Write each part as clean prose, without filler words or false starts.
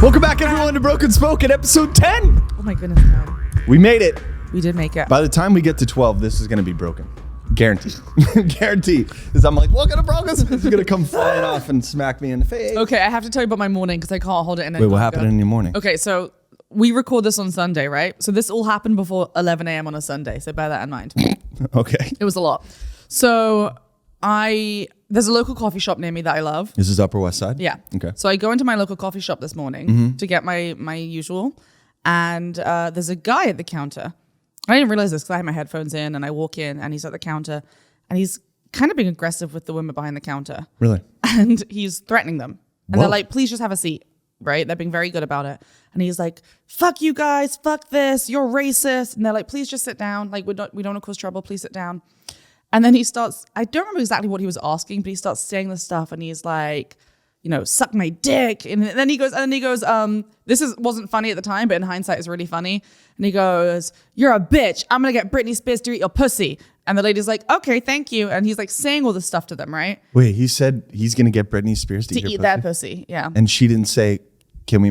Welcome back, everyone, to Broken Spoken, episode 10. Oh my goodness, God. We made it. We did make it. By the time we get to 12, this is going to be broken. Guaranteed. Guaranteed. Because I'm like, welcome to Broken. It's going to come flying off and smack me in the face. Okay, I have to tell you about my morning because I can't hold it in. Wait, what happened in your morning? Okay, so we record this on Sunday, right? So this all happened before 11 a.m. on a Sunday. So bear that in mind. Okay. It was a lot. So there's a local coffee shop near me that I love. This is Upper West Side? Yeah. Okay. So I go into my local coffee shop this morning to get my usual. And there's a guy at the counter. I didn't realize this because I had my headphones in and I walk in and he's at the counter and he's kind of being aggressive with the women behind the counter. Really? And he's threatening them. And Whoa. they're like, please just have a seat, right? They're being very good about it. And he's like, fuck you guys, fuck this, you're racist. And they're like, please just sit down. Like, we don't want to cause trouble, please sit down. And then he starts, I don't remember exactly what he was asking, but he starts saying this stuff and he's like, you know, suck my dick. And then he goes, this wasn't funny at the time, but in hindsight it's really funny. And he goes, you're a bitch. I'm going to get Britney Spears to eat your pussy. And the lady's like, okay, thank you. And he's like saying all this stuff to them, right? Wait, he said he's going to get Britney Spears to eat their pussy. Yeah. And she didn't say, can we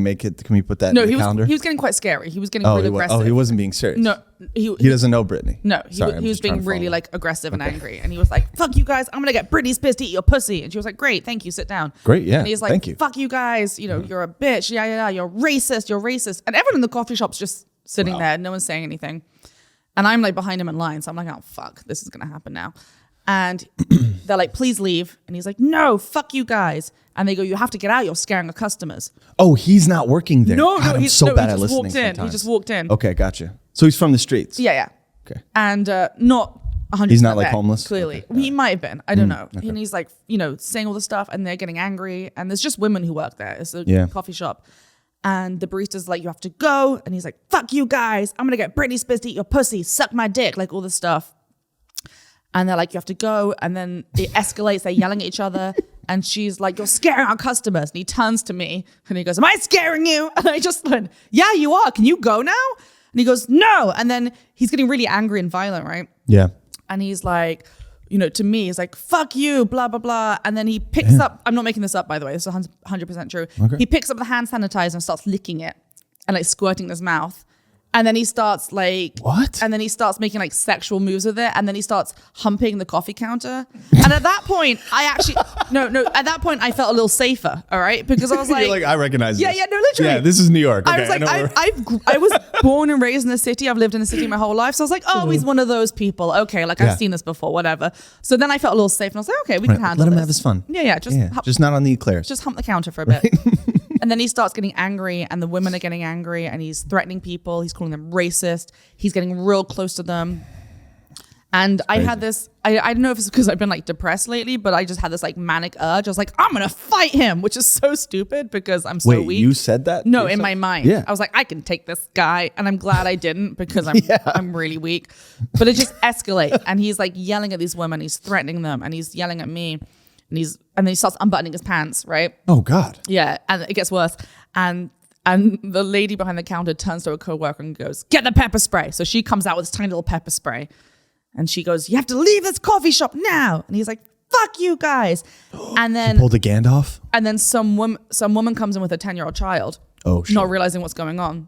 put that in the calendar? He was getting quite scary. He was getting really aggressive. Oh, he wasn't being serious. No. He doesn't know Britney. No, he was being really like aggressive and angry. And he was like, fuck you guys, I'm gonna get Britney Spears to eat your pussy. And she was like, great, thank you, sit down. Great, yeah. And he's like, thank you. Fuck you guys, you know, you're a bitch, yeah, you're racist. And everyone in the coffee shop's just sitting there, no one's saying anything. And I'm like behind him in line, so I'm like, oh fuck, this is gonna happen now. And they're like, please leave. And he's like, no, fuck you guys. And they go, you have to get out, you're scaring the customers. Oh, he's not working there. No, God, he just walked in. He just walked in. Okay, gotcha. So he's from the streets. Yeah. Okay. And not 100%. He's not like there, homeless? Clearly. Okay. He might have been. I don't know. Okay. And he's like, you know, saying all this stuff and they're getting angry. And there's just women who work there. It's a coffee shop. And the barista's like, you have to go. And he's like, fuck you guys. I'm going to get Britney Spears to eat your pussy, suck my dick, like all this stuff. And they're like, you have to go. And then it escalates. They're yelling at each other. And she's like, you're scaring our customers. And he turns to me and he goes, am I scaring you? And I just went, yeah, you are. Can you go now? And he goes, no. And then he's getting really angry and violent, right? Yeah. And he's like, you know, to me, he's like, fuck you, blah, blah, blah. And then he picks up, I'm not making this up, by the way. This is 100% true. Okay. He picks up the hand sanitizer and starts licking it and like squirting in his mouth. And then he starts like, what? And then he starts making like sexual moves with it. And then he starts humping the coffee counter. And at that point, at that point, I felt a little safer. All right. Because I was like, you're like, I recognize this. Yeah, no, literally. Yeah, this is New York. Okay, I was like, I was born and raised in the city. I've lived in the city my whole life. So I was like, oh, he's one of those people. Okay. Like I've seen this before, whatever. So then I felt a little safe and I was like, okay, we can handle Let him this. have his fun. Yeah. Just not on the eclairs. Just hump the counter for a bit. And then he starts getting angry and the women are getting angry and he's threatening people. He's calling them racist. He's getting real close to them. And I had this, I don't know if it's because I've been like depressed lately, but I just had this like manic urge. I was like, I'm going to fight him, which is so stupid because I'm so weak. Wait, you said that? No, in my mind. Yeah. I was like, I can take this guy. And I'm glad I didn't because I'm really weak. But it just escalates. And he's like yelling at these women. He's threatening them and he's yelling at me. And then he starts unbuttoning his pants, right? Oh God. Yeah, and it gets worse. And the lady behind the counter turns to her coworker and goes, get the pepper spray. So she comes out with this tiny little pepper spray. And she goes, you have to leave this coffee shop now. And he's like, fuck you guys. And then he pulled a Gandalf? And then some woman comes in with a 10-year-old child. Oh shit. Not realizing what's going on.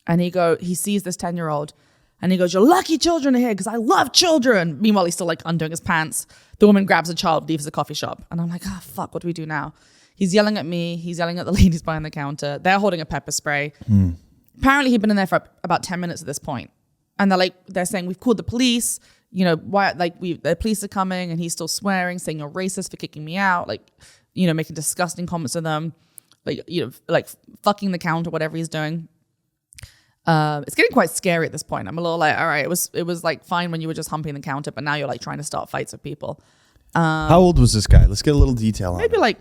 And he sees this 10-year-old. And he goes, you're lucky children are here because I love children. Meanwhile, he's still like undoing his pants. The woman grabs a child, leaves the coffee shop. And I'm like, oh, fuck, what do we do now? He's yelling at me. He's yelling at the ladies behind the counter. They're holding a pepper spray. Apparently, he'd been in there for about 10 minutes at this point. And they're saying, we've called the police. You know, why? Like, the police are coming. And he's still swearing, saying, you're racist for kicking me out. Like, you know, making disgusting comments to them. Like, you know, like fucking the counter, whatever he's doing. It's getting quite scary at this point. I'm a little like, all right, it was like fine when you were just humping the counter, but now you're like trying to start fights with people. How old was this guy? Let's get a little detail on maybe it. Like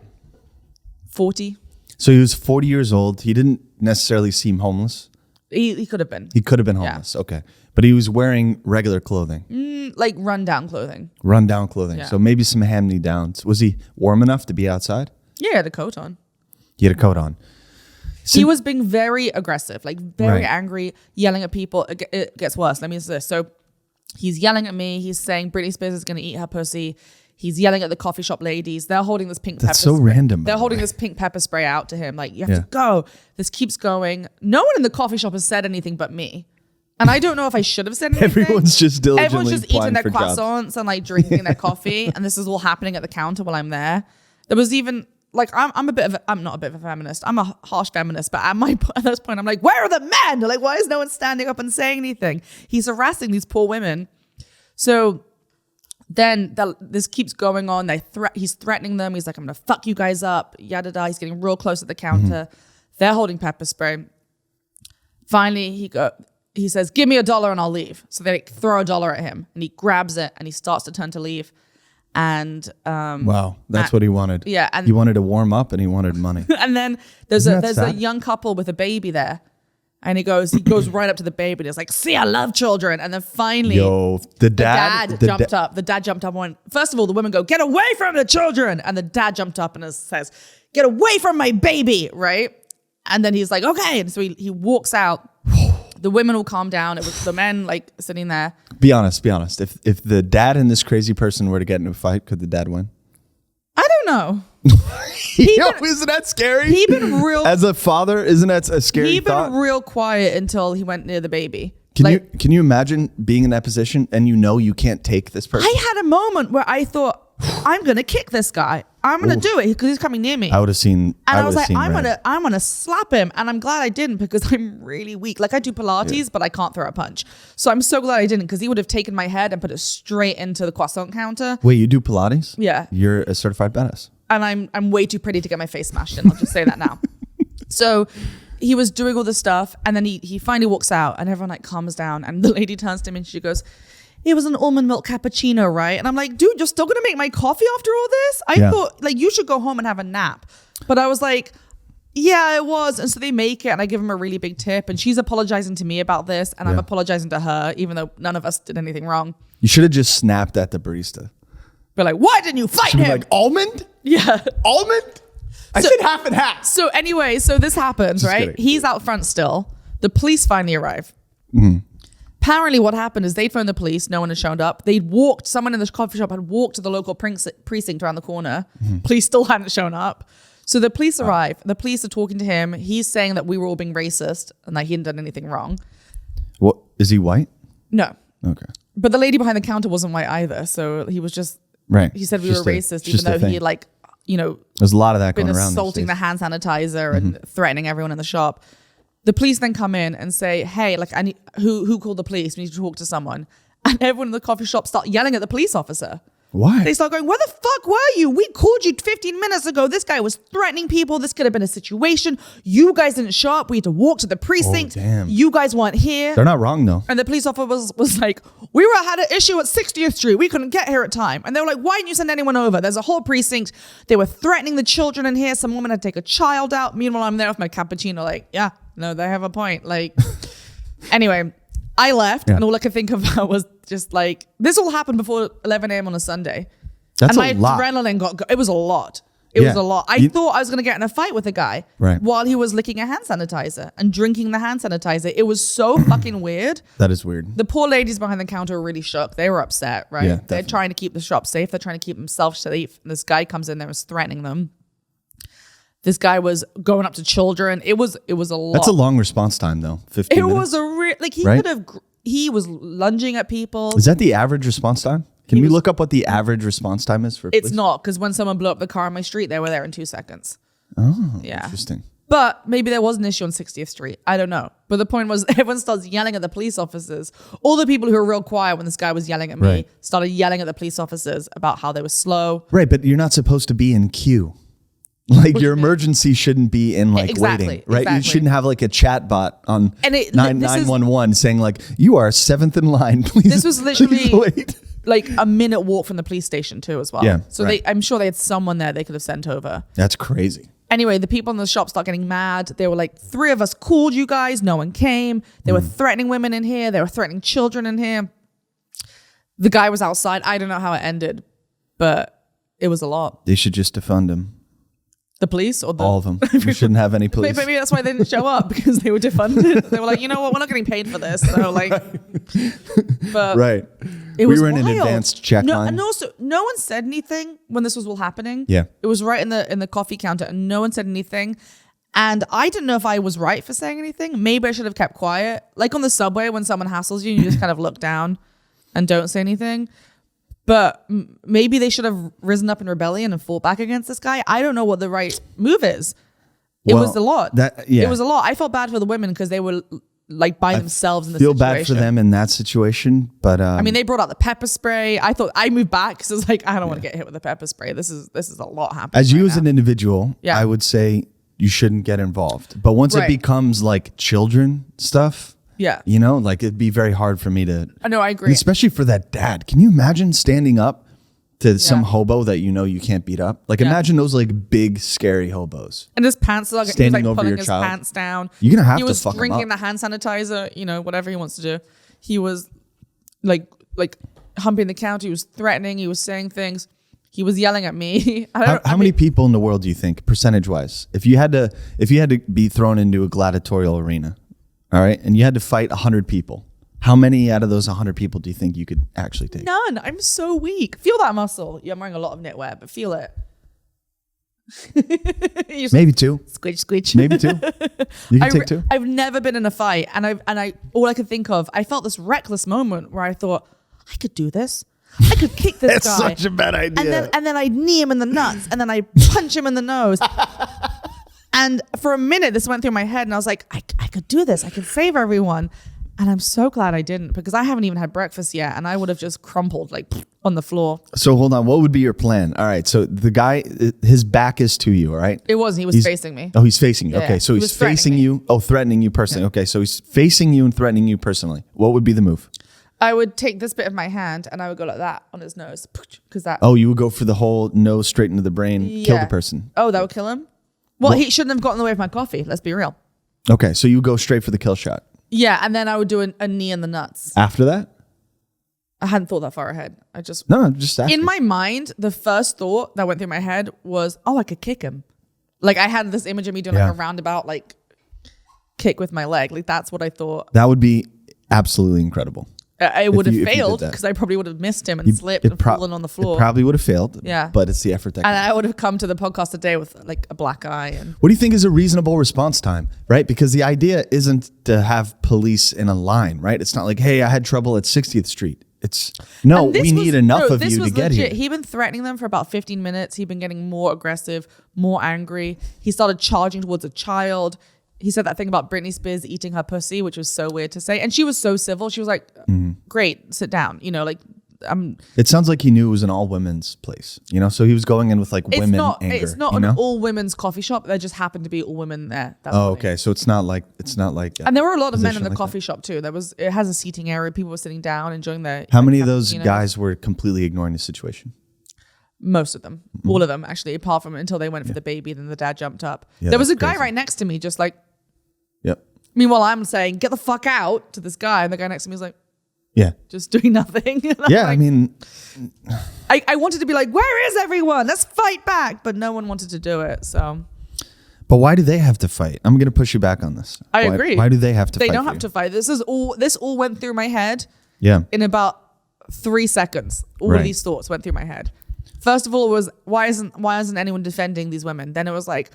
40. So he was 40 years old. He didn't necessarily seem homeless. He could have been. He could have been homeless. Yeah. Okay. But he was wearing regular clothing. Like rundown clothing. Rundown clothing. Yeah. So maybe some hand-me-downs. Was he warm enough to be outside? Yeah, he had a coat on. He had a coat on. He was being very aggressive, like very angry, yelling at people. It gets worse. Let me say this. So he's yelling at me. He's saying Britney Spears is going to eat her pussy. He's yelling at the coffee shop ladies. They're holding this pink pepper That's so spray. random. They're holding this pink pepper spray out to him. Like, you have to go. This keeps going. No one in the coffee shop has said anything but me. And I don't know if I should have said anything. Everyone's just diligently Everyone's just eating their applying for croissants jobs. and like drinking their coffee. And this is all happening at the counter while I'm there. There was even like, I'm not a bit of a feminist. I'm a harsh feminist. But at this point, I'm like, where are the men? Like, why is no one standing up and saying anything? He's harassing these poor women. So then this keeps going on. He's threatening them. He's like, I'm going to fuck you guys up. Yada da. He's getting real close at the counter. They're holding pepper spray. Finally, he says, give me $1 and I'll leave. So they throw $1 at him and he grabs it and he starts to turn to leave. And wow, that's what he wanted. Yeah, and he wanted to warm up and he wanted money. And then there's a young couple with a baby there. And he goes right up to the baby and he's like, see, I love children. And then finally, the dad jumped up. The dad jumped up and went, first of all, the women go, get away from the children. And the dad jumped up and says, get away from my baby, right? And then he's like, okay. And so he walks out. The women will calm down. It was the men like sitting there. Be honest. If the dad and this crazy person were to get into a fight, could the dad win? I don't know. Isn't that scary? He been real. As a father, isn't that a scary thought? He been real quiet until he went near the baby. Can you imagine being in that position and you can't take this person? I had a moment where I thought, I'm gonna kick this guy. I'm gonna do it because he's coming near me. I would have seen. And I was like, I'm gonna slap him. And I'm glad I didn't because I'm really weak. Like I do Pilates, but I can't throw a punch. So I'm so glad I didn't because he would have taken my head and put it straight into the croissant counter. Wait, you do Pilates? Yeah. You're a certified badass. And I'm way too pretty to get my face smashed in. I'll just say that now. So he was doing all this stuff and then he finally walks out and everyone like calms down and the lady turns to him and she goes, it was an almond milk cappuccino, right? And I'm like, dude, you're still gonna make my coffee after all this? I thought like you should go home and have a nap. But I was like, yeah, it was. And so they make it and I give him a really big tip and she's apologizing to me about this and I'm apologizing to her, even though none of us did anything wrong. You should have just snapped at the barista. But like, why didn't you fight him? Like, almond? Yeah. Almond? I said half and half. So anyway, so this happens, right? Kidding. He's out front still. The police finally arrive. Apparently what happened is they'd phoned the police. No one had shown up. Someone in the coffee shop had walked to the local precinct around the corner. Police still hadn't shown up. So the police arrive. The police are talking to him. He's saying that we were all being racist and that he hadn't done anything wrong. What, is he white? No. Okay. But the lady behind the counter wasn't white either. So he was just, he said we were racist, even though he had like, there's a lot of that been going around. Assaulting the hand sanitizer and threatening everyone in the shop. The police then come in and say, hey, like, who called the police? We need to talk to someone. And everyone in the coffee shop start yelling at the police officer. Why? They start going, where the fuck were you? We called you 15 minutes ago. This guy was threatening people. This could have been a situation. You guys didn't show up. We had to walk to the precinct. Oh, damn. You guys weren't here. They're not wrong, though. And the police officer was like, had an issue at 60th Street. We couldn't get here at time. And they were like, why didn't you send anyone over? There's a whole precinct. They were threatening the children in here. Some woman had to take a child out. Meanwhile, I'm there with my cappuccino like, yeah, no, they have a point. Like, anyway, I left and all I could think about was just like, this all happened before 11 a.m. on a Sunday. That's and my a lot. adrenaline it was a lot. It was a lot. I thought I was going to get in a fight with a guy while he was licking a hand sanitizer and drinking the hand sanitizer. It was so fucking weird. That is weird. The poor ladies behind the counter were really shook. They were upset, right? Yeah, They're trying to keep the shop safe. They're trying to keep themselves safe. And this guy comes in there and was threatening them. This guy was going up to children. It was a lot. That's a long response time, though. 15 minutes. It was a he was lunging at people. Is that the average response time? Can we look up what the average response time is for police? It's not, because when someone blew up the car on my street, they were there in 2 seconds. Oh, yeah. Interesting. But maybe there was an issue on 60th Street. I don't know. But the point was everyone starts yelling at the police officers. All the people who were real quiet when this guy was yelling at me started yelling at the police officers about how they were slow. Right, but you're not supposed to be in queue. Like your emergency shouldn't be in like waiting, right? Exactly. You shouldn't have like a chat bot on and 911 saying like, you are 7th in line. Please, this was literally wait. Like a minute walk from the police station too as well. Yeah, so I'm sure they had someone there they could have sent over. That's crazy. Anyway, the people in the shop start getting mad. They were like, 3 of us called you guys. No one came. They were threatening women in here. They were threatening children in here. The guy was outside. I don't know how it ended, but it was a lot. They should just defund him. The police or all of them? We shouldn't have any police. Maybe that's why they didn't show up, because they were defunded. They were like, you know what, we're not getting paid for this. So like, but right. It we was were in an wild. advanced check No, line. and also, no one said anything when this was all happening. Yeah. It was right in the coffee counter, and no one said anything. And I didn't know if I was right for saying anything. Maybe I should have kept quiet. Like on the subway, when someone hassles you, you just kind of look down and don't say anything. But maybe they should have risen up in rebellion and fought back against this guy. I don't know what the right move is. It was a lot. It was a lot. I felt bad for the women because they were like by themselves in the situation. Feel bad for them in that situation, but I mean, they brought out the pepper spray. I thought I moved back because it's like I don't want to get hit with the pepper spray. This is a lot happening. as you right as now. an individual, Yeah. I would say you shouldn't get involved. But once it Right. becomes like children stuff, Yeah, you know, like it'd be very hard for me to. I know. I agree. And especially for that dad. Can you imagine standing up to some hobo that you know you can't beat up? Like imagine those like big scary hobos. And his pants are like, he was Standing like over pulling your his child. pants down. You're gonna have he to was fuck him drinking up. the hand sanitizer, you know, whatever he wants to do. He was like humping the counter. He was threatening. He was saying things. He was yelling at me. How many people in the world do you think, percentage wise, if you had to be thrown into a gladiatorial arena, all right, and you had to fight 100 people, how many out of those 100 people do you think you could actually take? None. I'm so weak. Feel that muscle. Yeah, I'm wearing a lot of knitwear, but feel it. Maybe two. Squidge, squidge. Maybe two. You can take two. I've never been in a fight, and I all I could think of, I felt this reckless moment where I thought I could do this. I could kick this That's guy. such a bad idea. And then I'd knee him in the nuts, and then I punch him in the nose. And for a minute, this went through my head, and I was like, I could do this. I could save everyone. And I'm so glad I didn't, because I haven't even had breakfast yet, and I would have just crumpled like on the floor. So hold on. What would be your plan? All right. So the guy, his back is to you, all right? It wasn't. He was facing me. Oh, he's facing you. Yeah. Okay. So He he's was threatening facing me. you. Oh, threatening you personally. Yeah. Okay. So he's facing you and threatening you personally. What would be the move? I would take this bit of my hand, and I would go like that on his nose, because that. Oh, you would go for the whole nose straight into the brain, kill Yeah. the person. Oh, that would kill him? Well, he shouldn't have gotten in the way of my coffee. Let's be real. Okay. So you would go straight for the kill shot. Yeah, and then I would do a knee in the nuts. After that? I hadn't thought that far ahead. I just No, just asking. in my mind, the first thought that went through my head was, "Oh, I could kick him." Like I had this image of me doing Yeah. like a roundabout like kick with my leg. Like that's what I thought. That would be absolutely incredible. I would have you did failed that. because I probably would have missed him and slipped and fallen on the floor. It probably would have failed. Yeah. But it's the effort that And counts. I would have come to the podcast today with like a black eye. And What do you think is a reasonable response time, right? Because the idea isn't to have police in a line, right? It's not like, hey, I had trouble at 60th Street. It's, no, And this we need enough of this you to was get legit. here. He'd been threatening them for about 15 minutes. He'd been getting more aggressive, more angry. He started charging towards a child. He said that thing about Britney Spears eating her pussy, which was so weird to say. And she was so civil. She was like, great, sit down. You know, like, It sounds like he knew it was an all women's place, you know? So he was going in with like women anger. It's not you an know? all women's coffee shop. There just happened to be all women there. That Oh, morning. okay. So it's not like. And there were a lot of men in position the like coffee shop too. It has a seating area. People were sitting down, enjoying their. How many of those cappuccinos. guys were completely ignoring the situation? Most of them, all of them actually, apart from until they went for the baby. Then the dad jumped up. Yeah, there was a that's guy crazy. right next to me, just like. Yep. Meanwhile, I'm saying, "Get the fuck out" to this guy, and the guy next to me is like, Yeah. just doing nothing. And I'm Yeah. like- I mean, I wanted to be like, "Where is everyone? Let's fight back!" But no one wanted to do it. So but why do they have to fight? I'm going to push you back on this. I Why- agree. Why do they have to they fight? don't for have you? to fight. This all went through my head Yeah. in about 3 seconds. All Right. of these thoughts went through my head. First of all, it was why isn't anyone defending these women? Then it was like,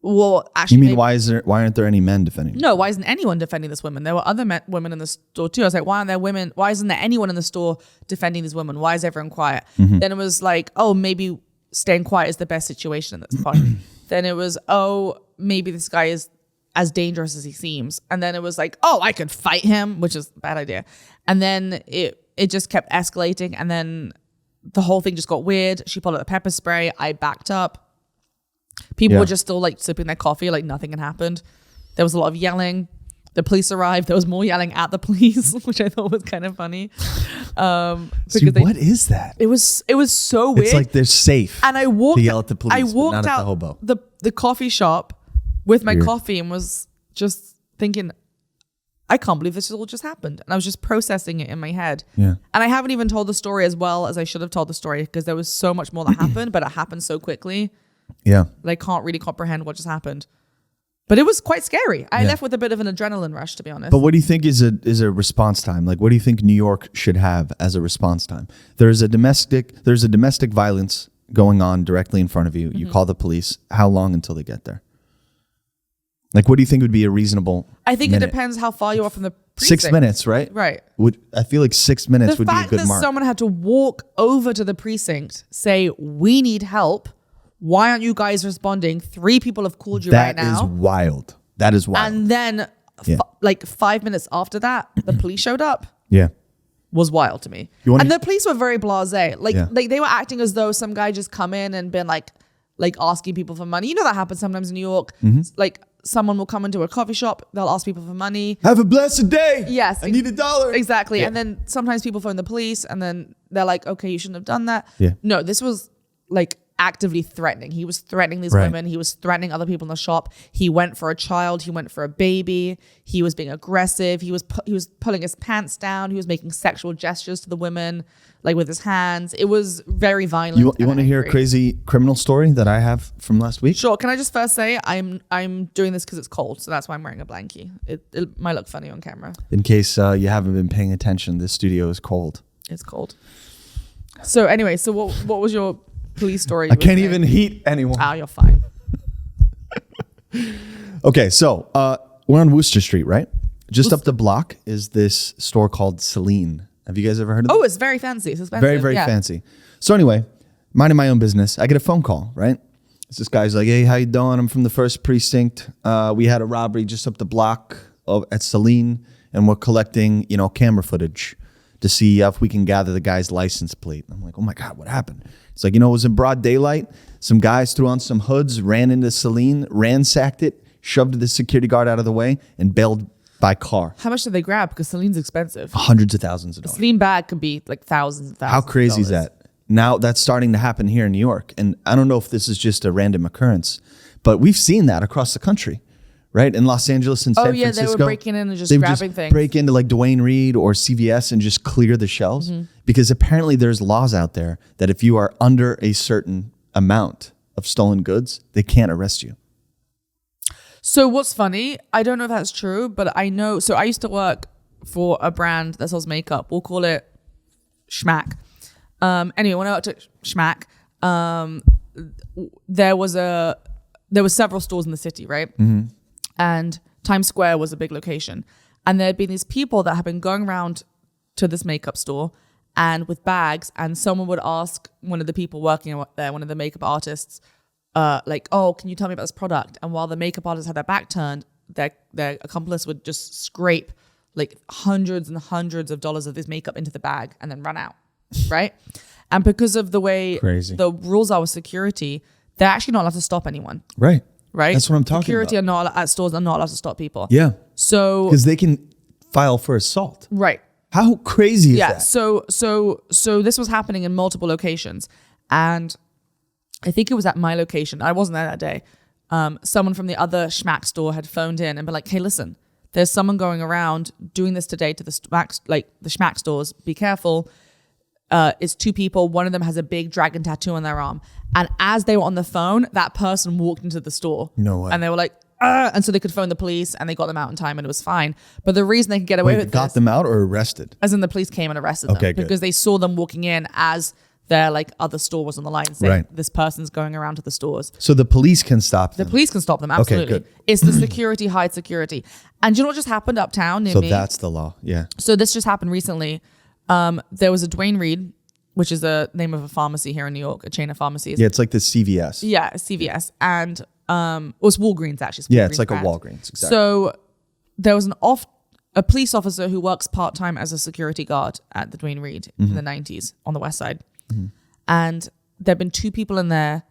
well, actually, You mean maybe- why aren't there any men defending? No, why isn't anyone defending this woman? There were other women in the store too. I was like, why aren't there women? Why isn't there anyone in the store defending these women? Why is everyone quiet? Then it was like, oh, maybe staying quiet is the best situation at this point. Then it was, oh, maybe this guy is as dangerous as he seems. And then it was like, oh, I could fight him, which is a bad idea. And then it just kept escalating. And then the whole thing just got weird. She pulled out the pepper spray. I backed up. People Yeah. were just still like sipping their coffee, like nothing had happened. There was a lot of yelling. The police arrived. There was more yelling at the police, which I thought was kind of funny. See, what is that? It was so weird. It's like they're safe. And I walked. to yell at the police, I but walked not at out the hobo. the coffee shop with my Weird. coffee and was just thinking, I can't believe this all just happened. And I was just processing it in my head. Yeah. And I haven't even told the story as well as I should have told the story because there was so much more that happened, but it happened so quickly Yeah. that I can't really comprehend what just happened. But it was quite scary. I left with a bit of an adrenaline rush, to be honest. But what do you think is a response time? Like, what do you think New York should have as a response time? There's a domestic violence going on directly in front of you. You call the police. How long until they get there? Like, what do you think would be a reasonable? I think minute? It depends how far you are from the precinct. 6 minutes, right? Right. I feel like 6 minutes would be a good The fact mark. that someone had to walk over to the precinct, say, we need help. Why aren't you guys responding? 3 people have called you right now. That is wild. That is wild. And then like 5 minutes after that, the police showed up. Yeah. Was wild to me. And the police were very blasé. Like they were acting as though some guy just come in and been like asking people for money. You know that happens sometimes in New York. Like someone will come into a coffee shop, they'll ask people for money. Have a blessed day. Yes. I need $1. Exactly. Yeah. And then sometimes people phone the police and then they're like, okay, you shouldn't have done that. Yeah. No, this was like actively threatening. He was threatening these women. He was threatening other people in the shop. He went for a child. He went for a baby. He was being aggressive. He was pulling his pants down. He was making sexual gestures to the women, like with his hands. It was very violent. You want to hear a crazy criminal story that I have from last week? Sure. Can I just first say I'm doing this because it's cold, so that's why I'm wearing a blankie. It might look funny on camera. In case you haven't been paying attention, this studio is cold. It's cold. So anyway, what was your police story? I can't even heat anyone. Oh, you're fine. Okay, so we're on Worcester Street, right? Just up the block is this store called Celine. Have you guys ever heard of it? Oh, it's very fancy. It's expensive. Very, very fancy. So anyway, minding my own business, I get a phone call, right? This guy's like, hey, how you doing? I'm from the 1st precinct. We had a robbery just up the block at Celine, and we're collecting, camera footage to see if we can gather the guy's license plate. I'm like, oh my God, what happened? It's like, it was in broad daylight. Some guys threw on some hoods, ran into Celine, ransacked it, shoved the security guard out of the way, and bailed by car. How much did they grab? Because Celine's expensive. Hundreds of thousands of dollars. Celine bag could be like thousands and thousands. How crazy is that? Now that's starting to happen here in New York. And I don't know if this is just a random occurrence, but we've seen that across the country, right? In Los Angeles and San Francisco. They were breaking in and just grabbing things. Break into like Dwayne Reed or CVS and just clear the shelves. Because apparently there's laws out there that if you are under a certain amount of stolen goods, they can't arrest you. So what's funny, I don't know if that's true, but I know, so I used to work for a brand that sells makeup. We'll call it Schmack. Anyway, when I worked at Schmack, there were several stores in the city, right? And Times Square was a big location. And there had been these people that had been going around to this makeup store and with bags, and someone would ask one of the people working there, one of the makeup artists, like, oh, can you tell me about this product? And while the makeup artist had their back turned, their accomplice would just scrape like hundreds and hundreds of dollars of this makeup into the bag and then run out, right? And because of the way the rules are with security, they're actually not allowed to stop anyone. Right. Right? That's what I'm talking Security about. at stores are not allowed to stop people. Yeah. So because they can file for assault. Right. How crazy is that? So this was happening in multiple locations. And I think it was at my location. I wasn't there that day. Someone from the other Schmack store had phoned in and been like, hey, listen, there's someone going around doing this today to the Schmack stores. Be careful. It's 2 people. One of them has a big dragon tattoo on their arm. And as they were on the phone, that person walked into the store. No way. And they were like, and so they could phone the police and they got them out in time and it was fine. But the reason they could get away with got them out or arrested? As in the police came and arrested them. Good. Because they saw them walking in as their other store was on the line saying this person's going around to the stores. So the police can stop them? The police can stop them, absolutely. Okay, good. It's the security hide security. And do you know what just happened uptown near me? So that's the law, yeah. So this just happened recently. There was a Dwayne Reed, which is the name of a pharmacy here in New York, a chain of pharmacies. Yeah, it's like the CVS. Yeah, CVS. And it was Walgreens, actually. Yeah, it's like brand. A Walgreens, exactly. So there was a police officer who works part-time as a security guard at the Dwayne Reed in the 90s on the West Side. And there had been 2 people in there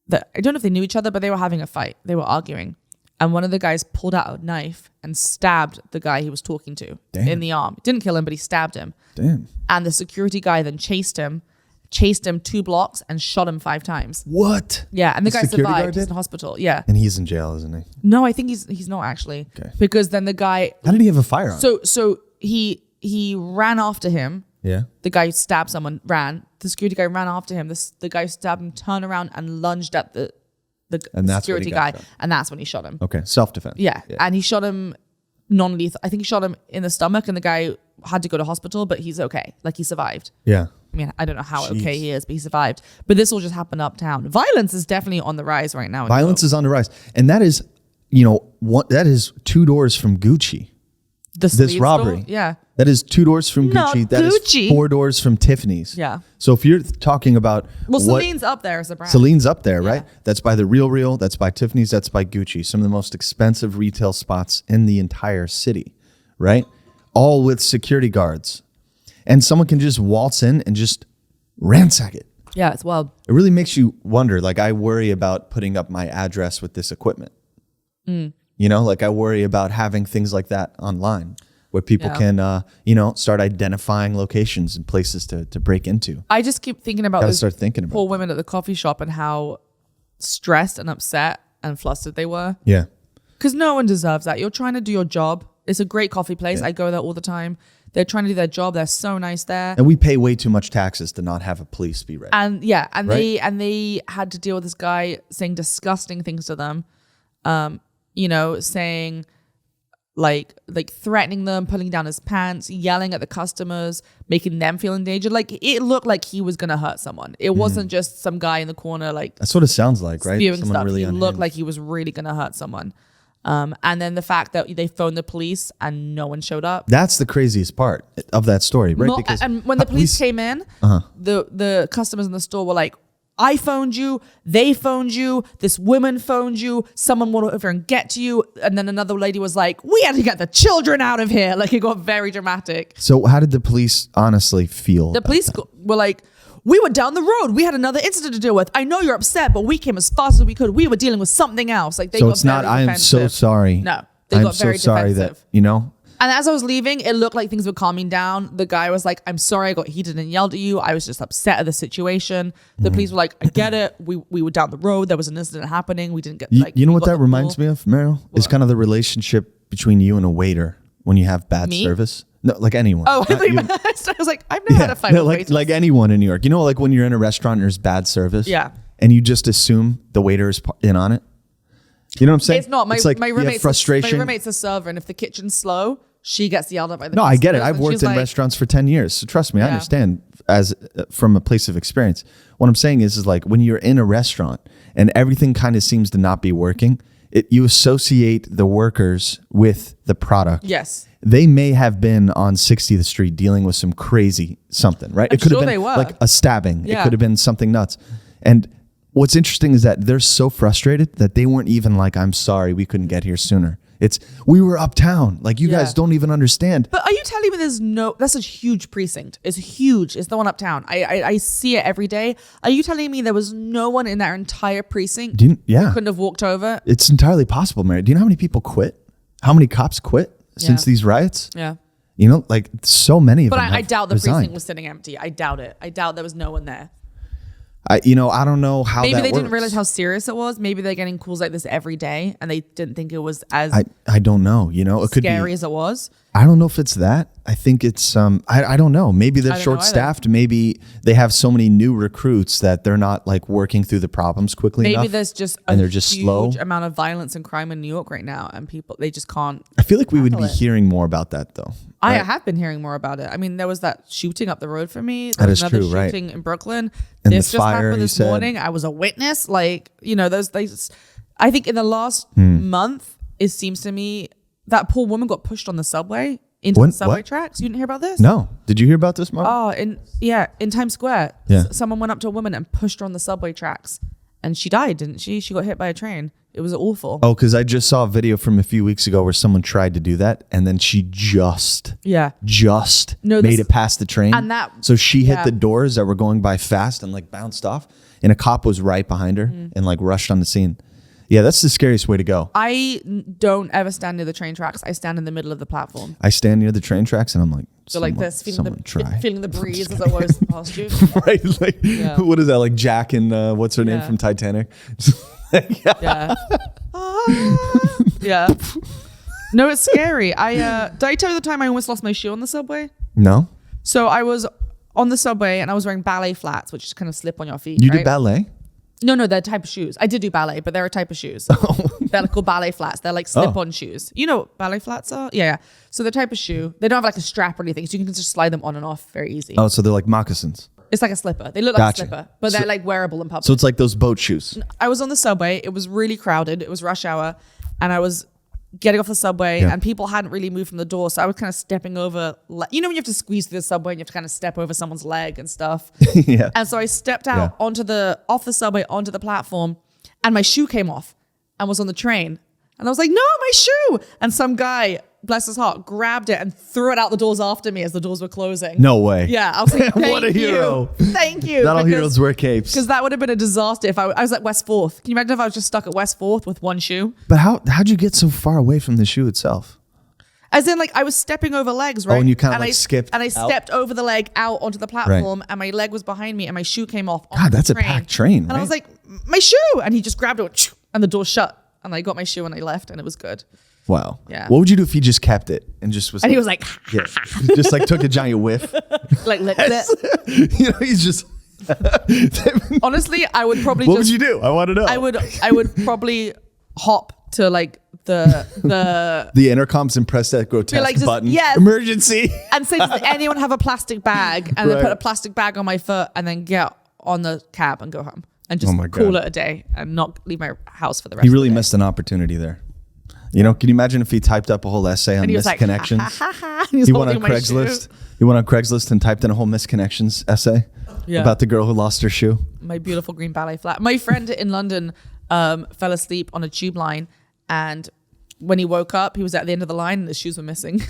that, I don't know if they knew each other, but they were having a fight. They were arguing. And one of the guys pulled out a knife and stabbed the guy he was talking to in the arm. Didn't kill him, but he stabbed him. Damn. And the security guy then chased him 2 blocks and shot him 5 times. What? Yeah, and the guy security survived. guard He's did? in hospital. Yeah. And he's in jail, isn't he? No, I think he's not actually. Okay. Because then the guy. How did he have a firearm? So he ran after him. Yeah. The guy who stabbed someone ran. The security guy ran after him. The guy who stabbed him turned around and lunged at the And that's when he security got guy, shot. and that's when he shot him. Okay, self-defense. Yeah. And he shot him non-lethal. I think he shot him in the stomach, and the guy had to go to hospital, but he's okay. Like, he survived. Yeah. I mean, I don't know how Jeez. okay he is, but he survived. But this all just happened uptown. Violence is definitely on the rise right now. Violence is on the rise. And that is, that is 2 doors from Gucci. This robbery. Store? Yeah. That is 2 doors from Not Gucci. That Gucci. is 4 doors from Tiffany's. Yeah. So if you're talking about Celine's up there as a brand. Celine's up there, right? That's by the Real, that's by Tiffany's, that's by Gucci. Some of the most expensive retail spots in the entire city, right? All with security guards. And someone can just waltz in and just ransack it. Yeah, it's wild. It really makes you wonder. Like, I worry about putting up my address with this equipment. Like I worry about having things like that online where people can, start identifying locations and places to break into. I just keep thinking about those start thinking about poor women at the coffee shop and how stressed and upset and flustered they were. Yeah. Because no one deserves that. You're trying to do your job. It's a great coffee place. I go there all the time. They're trying to do their job. They're so nice there. And we pay way too much taxes to not have a police be ready. And they had to deal with this guy saying disgusting things to them. Saying like threatening them, pulling down his pants, yelling at the customers, making them feel endangered. Like, it looked like he was gonna hurt someone. It wasn't just some guy in the corner like that's what it sounds like, right? Spewing Someone stuff. really He unhinged. looked like he was really gonna hurt someone. And then the fact that they phoned the police and no one showed up. That's the craziest part of that story, right? And when the police came in, the customers in the store were like, I phoned you, they phoned you, this woman phoned you, someone went over and get to you. And then another lady was like, we had to get the children out of here. Like, it got very dramatic. So how did the police honestly feel? The police were like, we were down the road. We had another incident to deal with. I know you're upset, but we came as fast as we could. We were dealing with something else. Like, they so got it's not, I am so sorry. No, they got very sorry defensive. that, And as I was leaving, it looked like things were calming down. The guy was like, I'm sorry I got heated and yelled at you. I was just upset at the situation. The police were like, I get it. We were down the road. There was an incident happening. We didn't get you know what that reminds me of, Meriel? It's kind of the relationship between you and a waiter when you have bad service. No, like anyone. Oh, I was like, I've never had a fight with waiters. Like anyone in New York. Like when you're in a restaurant and there's bad service. Yeah. And you just assume the waiter is in on it. You know what I'm saying? It's not. My roommate's frustration. My roommate's a server, and if the kitchen's slow, she gets yelled at by the No, I get it. I've and worked she's in like, restaurants for 10 years. So trust me, I understand as from a place of experience. What I'm saying is like when you're in a restaurant and everything kind of seems to not be working, you associate the workers with the product. Yes. They may have been on 60th Street dealing with some crazy something, right? It could have been like a stabbing. Yeah. It could have been something nuts. And what's interesting is that they're so frustrated that they weren't even like, I'm sorry, we couldn't get here sooner. It's, we were uptown. Like, you guys don't even understand. But are you telling me that's a huge precinct. It's huge. It's the one uptown. I see it every day. Are you telling me there was no one in that entire precinct who couldn't have walked over? It's entirely possible, Mary. Do you know how many people quit? How many cops quit since these riots? Yeah. Like so many of them. But I doubt the resigned. precinct was sitting empty. I doubt it. I doubt there was no one there. I don't know how maybe that they works. didn't realize how serious it was. Maybe they're getting calls like this every day and they didn't think it was as I don't know. It could be scary as it was. I don't know if it's that. I think it's I don't know. Maybe they're short staffed. Maybe they have so many new recruits that they're not like working through the problems quickly enough. Maybe there's just they're just huge slow amount of violence and crime in New York right now, and people they just can't. I feel like we would be hearing more about that though. I have been hearing more about it. I mean, there was that shooting up the road from me. That is another true, right? shooting in Brooklyn. And this the just fire, happened this morning. I was a witness. Like, I think in the last month, it seems to me that poor woman got pushed on the subway into the subway tracks. You didn't hear about this? No. Did you hear about this, Mark? Oh, in Times Square. Yeah. Someone went up to a woman and pushed her on the subway tracks. And she died, didn't she? She got hit by a train. It was awful. Oh, because I just saw a video from a few weeks ago where someone tried to do that, and then she just made it past the train. And so she hit the doors that were going by fast and like bounced off, and a cop was right behind her and like rushed on the scene. Yeah, that's the scariest way to go. I don't ever stand near the train tracks. I stand in the middle of the platform. I stand near the train tracks and I'm like, so like this, feeling the breeze as I was past you. Right? Like, what is that? Like Jack and what's her name from Titanic? Yeah. Yeah. No, it's scary. Did I tell you the time I almost lost my shoe on the subway? No. So I was on the subway and I was wearing ballet flats, which kind of slip on your feet. You did ballet? No, they're a type of shoes. I did do ballet, but they're a type of shoes. They're called ballet flats. They're like slip-on shoes. You know what ballet flats are? Yeah. So they're type of shoe. They don't have like a strap or anything, so you can just slide them on and off very easy. Oh, so they're like moccasins. It's like a slipper. They look like a slipper, but they're like wearable in public. So it's like those boat shoes. I was on the subway. It was really crowded. It was rush hour, and I was getting off the subway, and people hadn't really moved from the door, so I was kind of stepping over. You know when you have to squeeze through the subway and you have to kind of step over someone's leg and stuff. Yeah. And so I stepped out off the subway onto the platform, and my shoe came off and was on the train. And I was like, no, my shoe! And some guy, bless his heart, grabbed it and threw it out the doors after me as the doors were closing. No way. Yeah, I was like, thank what a hero. Thank you. Not all heroes wear capes. Because that would have been a disaster if I was at West 4th. Can you imagine if I was just stuck at West 4th with one shoe? But how'd you get so far away from the shoe itself? As in, like, I was stepping over legs, right? Oh, and you kind of like skipped And I stepped over the leg out onto the platform, and my leg was behind me, and my shoe came off. God, that's a packed train, right? And I was like, my shoe! And he just grabbed it, and the door shut. And I got my shoe and I left, and it was good. Wow. Yeah. What would you do if he just kept it and just was? And he was like, yeah, just like took a giant whiff. like licked it. You know, he's just. Honestly, I would probably. What would you do? I want to know. I would probably hop to like the intercoms and press that grotesque button. Yes. Emergency. And say, does anyone have a plastic bag? And then put a plastic bag on my foot, and then get on the cab and go home. And just call it a day and not leave my house for the rest of the day. He really missed an opportunity there. You know, can you imagine if he typed up a whole essay on misconnections? Like, he went on Craigslist. He went on Craigslist and typed in a whole misconnections essay about the girl who lost her shoe. My beautiful green ballet flat. My friend in London fell asleep on a tube line, and when he woke up, he was at the end of the line and his shoes were missing.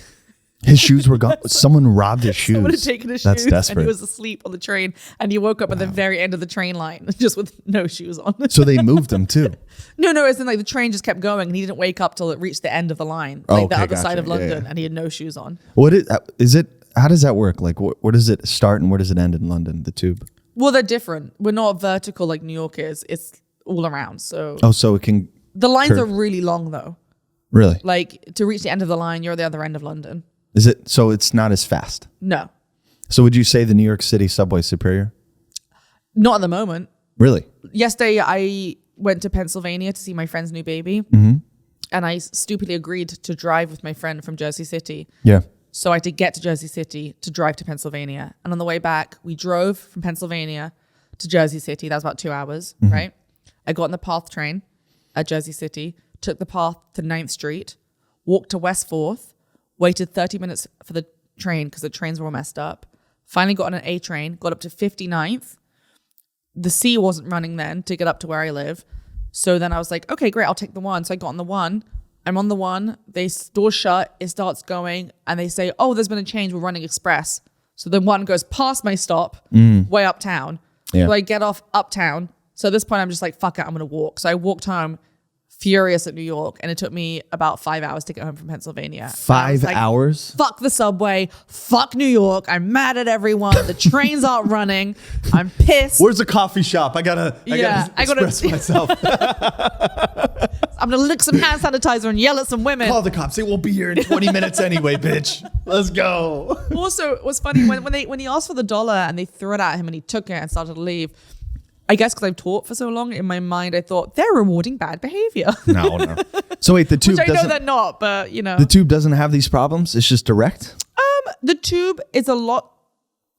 His shoes were gone. Someone robbed his shoes. Someone had taken his That's shoes, desperate. and he was asleep on the train, and he woke up at the very end of the train line just with no shoes on. So they moved him too. No, as in like the train just kept going, and he didn't wake up till it reached the end of the line, like the other side of London, and he had no shoes on. What is it? How does that work? Like, where does it start and where does it end in London? The tube. Well, they're different. We're not vertical like New York is. It's all around. So so it can. The lines are really long though. Really? Like to reach the end of the line, you're the other end of London. Is it? So it's not as fast? No. So would you say the New York City subway is superior? Not at the moment. Really? Yesterday, I went to Pennsylvania to see my friend's new baby. And I stupidly agreed to drive with my friend from Jersey City. Yeah. So I had to get to Jersey City to drive to Pennsylvania. And on the way back, we drove from Pennsylvania to Jersey City. That was about 2 hours, right? I got on the PATH train at Jersey City, took the PATH to 9th Street, walked to West 4th, waited 30 minutes for the train because the trains were all messed up. Finally got on an A train, got up to 59th. The C wasn't running then to get up to where I live. So then I was like, okay, great, I'll take the one. So I got on the one. I'm on the one. Doors shut. It starts going. And they say, oh, there's been a change. We're running express. So the one goes past my stop, way uptown. Yeah. So I get off uptown. So at this point, I'm just like, fuck it, I'm going to walk. So I walked home furious at New York, and it took me about 5 hours to get home from Pennsylvania. 5 hours? Fuck the subway. Fuck New York. I'm mad at everyone. The trains aren't running. I'm pissed. Where's the coffee shop? I gotta express myself. I'm gonna lick some hand sanitizer and yell at some women. Call the cops. They won't be here in 20 minutes anyway, bitch. Let's go. Also, it was funny when he asked for the dollar and they threw it at him and he took it and started to leave. I guess because I've taught for so long, in my mind, I thought they're rewarding bad behavior. No. So wait, the tube Which I know they're not, but you know. The tube doesn't have these problems? It's just direct? The tube is a lot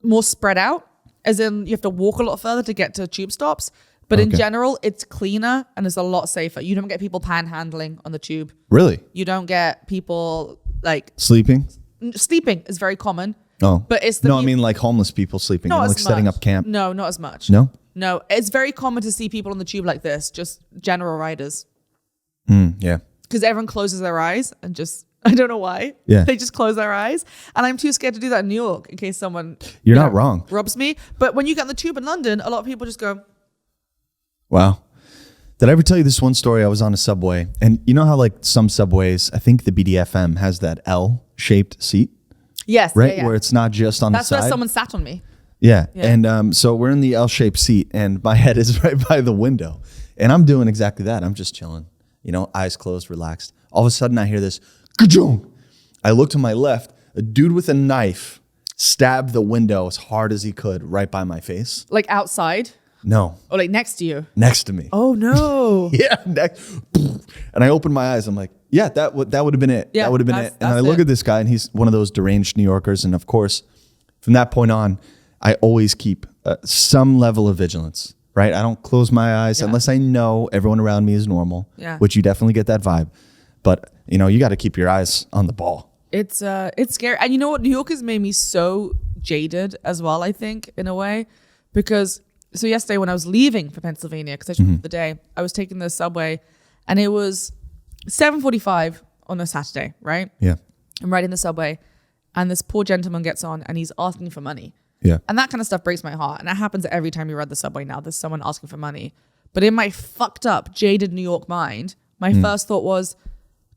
more spread out, as in you have to walk a lot further to get to tube stops. But in general, it's cleaner and it's a lot safer. You don't get people panhandling on the tube. Really? You don't get people like sleeping. Sleeping is very common. Oh, but it's I mean like homeless people sleeping, not like setting up camp. No, not as much. No, it's very common to see people on the tube like this, just general riders. Yeah. Because everyone closes their eyes and just, I don't know why. Yeah. They just close their eyes. And I'm too scared to do that in New York in case someone You're not wrong. robs me. But when you get on the tube in London, a lot of people just go. Wow. Did I ever tell you this one story? I was on a subway, and you know how like some subways, I think the BDFM has that L-shaped seat? Yes. Right? Yeah. Where it's not just on That's the side. where someone sat on me. Yeah. And so we're in the L-shaped seat, and my head is right by the window. And I'm doing exactly that. I'm just chilling, eyes closed, relaxed. All of a sudden, I hear this, ka-choong. I look to my left. A dude with a knife stabbed the window as hard as he could right by my face. Like outside? No. Or like next to you? Next to me. Oh no. Yeah. And I opened my eyes. I'm like, yeah, that would have been it. Yeah, that would have been it. And I that's look it. at this guy, and he's one of those deranged New Yorkers. And of course, from that point on, I always keep some level of vigilance, right? I don't close my eyes unless I know everyone around me is normal, which you definitely get that vibe. But, you know, you got to keep your eyes on the ball. It's scary. And you know what? New York has made me so jaded as well, I think, in a way. Because, so yesterday when I was leaving for Pennsylvania, because I took the day, I was taking the subway, and it was 7:45 on a Saturday, right? Yeah. I'm riding the subway, and this poor gentleman gets on, and he's asking for money. Yeah. And that kind of stuff breaks my heart. And that happens every time you ride the subway now. There's someone asking for money. But in my fucked up, jaded New York mind, my first thought was,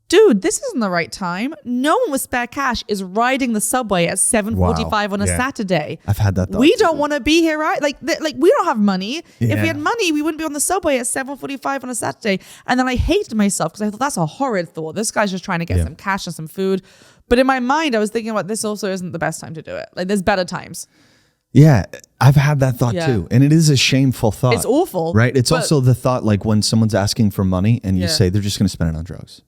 dude, this isn't the right time. No one with spare cash is riding the subway at 7:45 on a Saturday. I've had that thought. We don't want to be here, right? Like we don't have money. Yeah. If we had money, we wouldn't be on the subway at 7:45 on a Saturday. And then I hated myself because I thought that's a horrid thought. This guy's just trying to get some cash and some food. But in my mind, I was thinking about this also isn't the best time to do it. Like there's better times. Yeah, I've had that thought too. And it is a shameful thought. It's awful. Right? It's also the thought like when someone's asking for money and you say they're just going to spend it on drugs.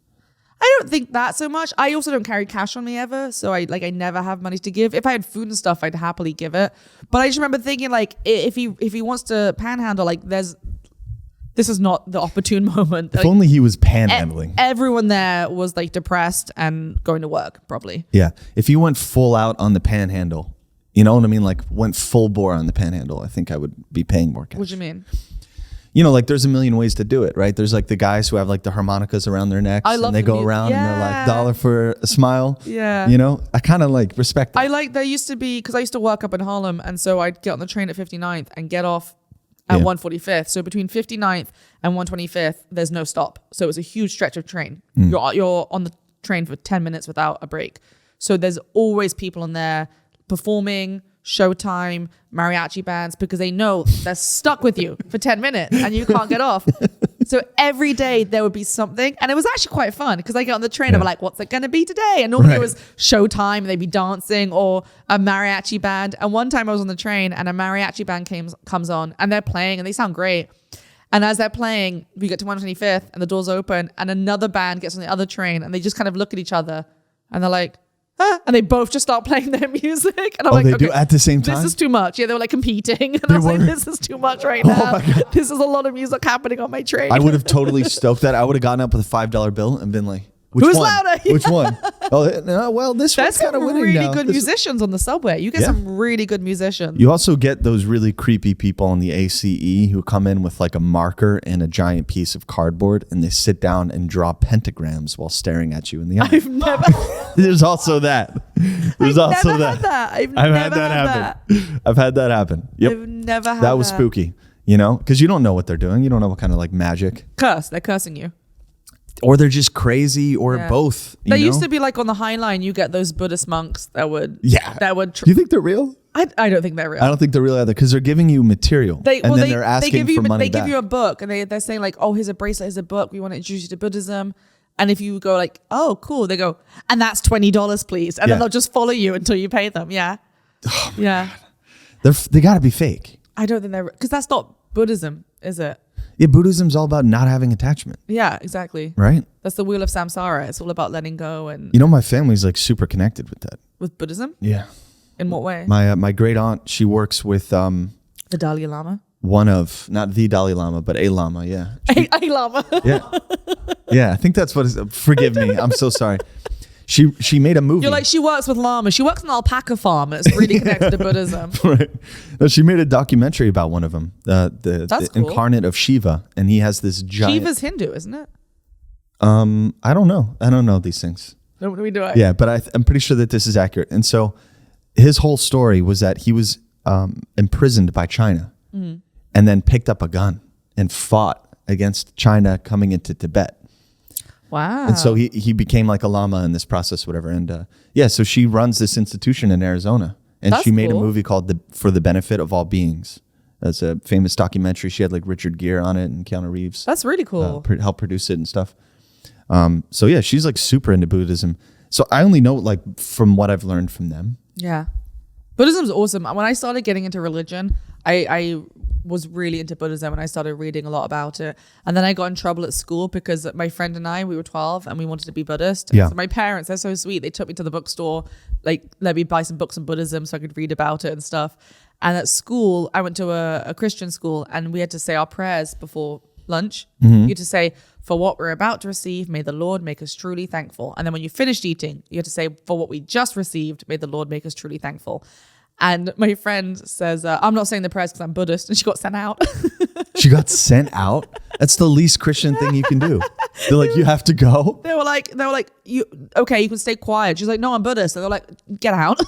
I don't think that so much. I also don't carry cash on me ever. So I never have money to give. If I had food and stuff, I'd happily give it. But I just remember thinking like if he wants to panhandle, like this is not the opportune moment. If only he was panhandling. Everyone there was like depressed and going to work probably. Yeah. If he went full out on the panhandle, you know what I mean? Like went full bore on the panhandle, I think I would be paying more cash. What do you mean? You know, like there's a million ways to do it, right? There's like the guys who have like the harmonicas around their necks and they go around and they're like $1 for a smile. Yeah. You know, I kind of like respect that. I like, there used to be, because I used to work up in Harlem, and so I'd get on the train at 59th and get off at 145th. So between 59th and 125th, there's no stop. So it was a huge stretch of train. You're on the train for 10 minutes without a break. So there's always people in there performing, showtime, mariachi bands, because they know they're stuck with you for 10 minutes and you can't get off. So every day there would be something, and it was actually quite fun because I get on the train and I'm like, what's it going to be today? And normally it was showtime, they'd be dancing, or a mariachi band. And one time I was on the train and a mariachi band comes on and they're playing and they sound great. And as they're playing, we get to 125th and the doors open and another band gets on the other train and they just kind of look at each other and they're like, and they both just start playing their music. And I'm like, they okay, do at the same time? this is too much. Yeah, they were like competing. And I was like, this is too much right now. This is a lot of music happening on my train. I would have totally stoked that. I would have gotten up with a $5 bill and been like, Who's louder? Which one? Oh, no, well, this one's kind of winning really now. good musicians on the subway. You get some really good musicians. You also get those really creepy people on the ACE who come in with like a marker and a giant piece of cardboard and they sit down and draw pentagrams while staring at you in the eye. I've never. There's also that. There's also that. I've had that happen. I've had that happen. Yep. I've never had that. That was spooky, you know, because you don't know what they're doing. You don't know what kind of like magic. They're cursing you. Or they're just crazy, or both. There used to be like on the High Line, you get those Buddhist monks that would. Do you think they're real? I don't think they're real. I don't think they're real either, because they're giving you material they're asking for money They back. give you a book and they're saying like, oh, here's a bracelet, here's a book. We want to introduce you to Buddhism. And if you go like, oh, cool, they go, and that's $20, please. And then they'll just follow you until you pay them. Yeah. Oh, yeah. They got to be fake. I don't think they're, because that's not Buddhism, is it? Yeah, Buddhism's all about not having attachment. Yeah, exactly. Right? That's the wheel of samsara. It's all about letting go. And you know, my family's like super connected with that. With Buddhism? Yeah. In what way? My great aunt, she works with the Dalai Lama? not the Dalai Lama, but a Lama, yeah. A Lama. Yeah. Yeah, I think that's what it's, forgive me. I'm so sorry. She made a movie. You're like, she works with llamas. She works on an alpaca farm. It's really connected to Buddhism. Right. No, she made a documentary about one of them, the cool. Incarnate of Shiva, and he has this giant. Shiva's Hindu, isn't it? I don't know. I don't know these things. No, we do. Yeah, but I'm pretty sure that this is accurate. And so, his whole story was that he was imprisoned by China, and then picked up a gun and fought against China coming into Tibet. Wow. And so he became like a lama in this process, whatever. And so she runs this institution in Arizona, and That's she made cool. a movie called For the Benefit of All Beings. That's a famous documentary. She had like Richard Gere on it and Keanu Reeves. That's really cool. Help produce it and stuff. So yeah, she's like super into Buddhism. So I only know like from what I've learned from them. Yeah. Buddhism's awesome. When I started getting into religion, I was really into Buddhism and I started reading a lot about it. And then I got in trouble at school because my friend and I, we were 12 and we wanted to be Buddhist. Yeah. So my parents, they're so sweet. They took me to the bookstore, like let me buy some books on Buddhism so I could read about it and stuff. And at school, I went to a Christian school and we had to say our prayers before lunch. You had to say, for what we're about to receive, may the Lord make us truly thankful. And then when you finished eating, you had to say, for what we just received, may the Lord make us truly thankful. And my friend says, I'm not saying the prayers because I'm Buddhist. And she got sent out. She got sent out? That's the least Christian thing you can do. They're like, you have to go? They were like, you can stay quiet. She's like, no, I'm Buddhist. And they're like, get out.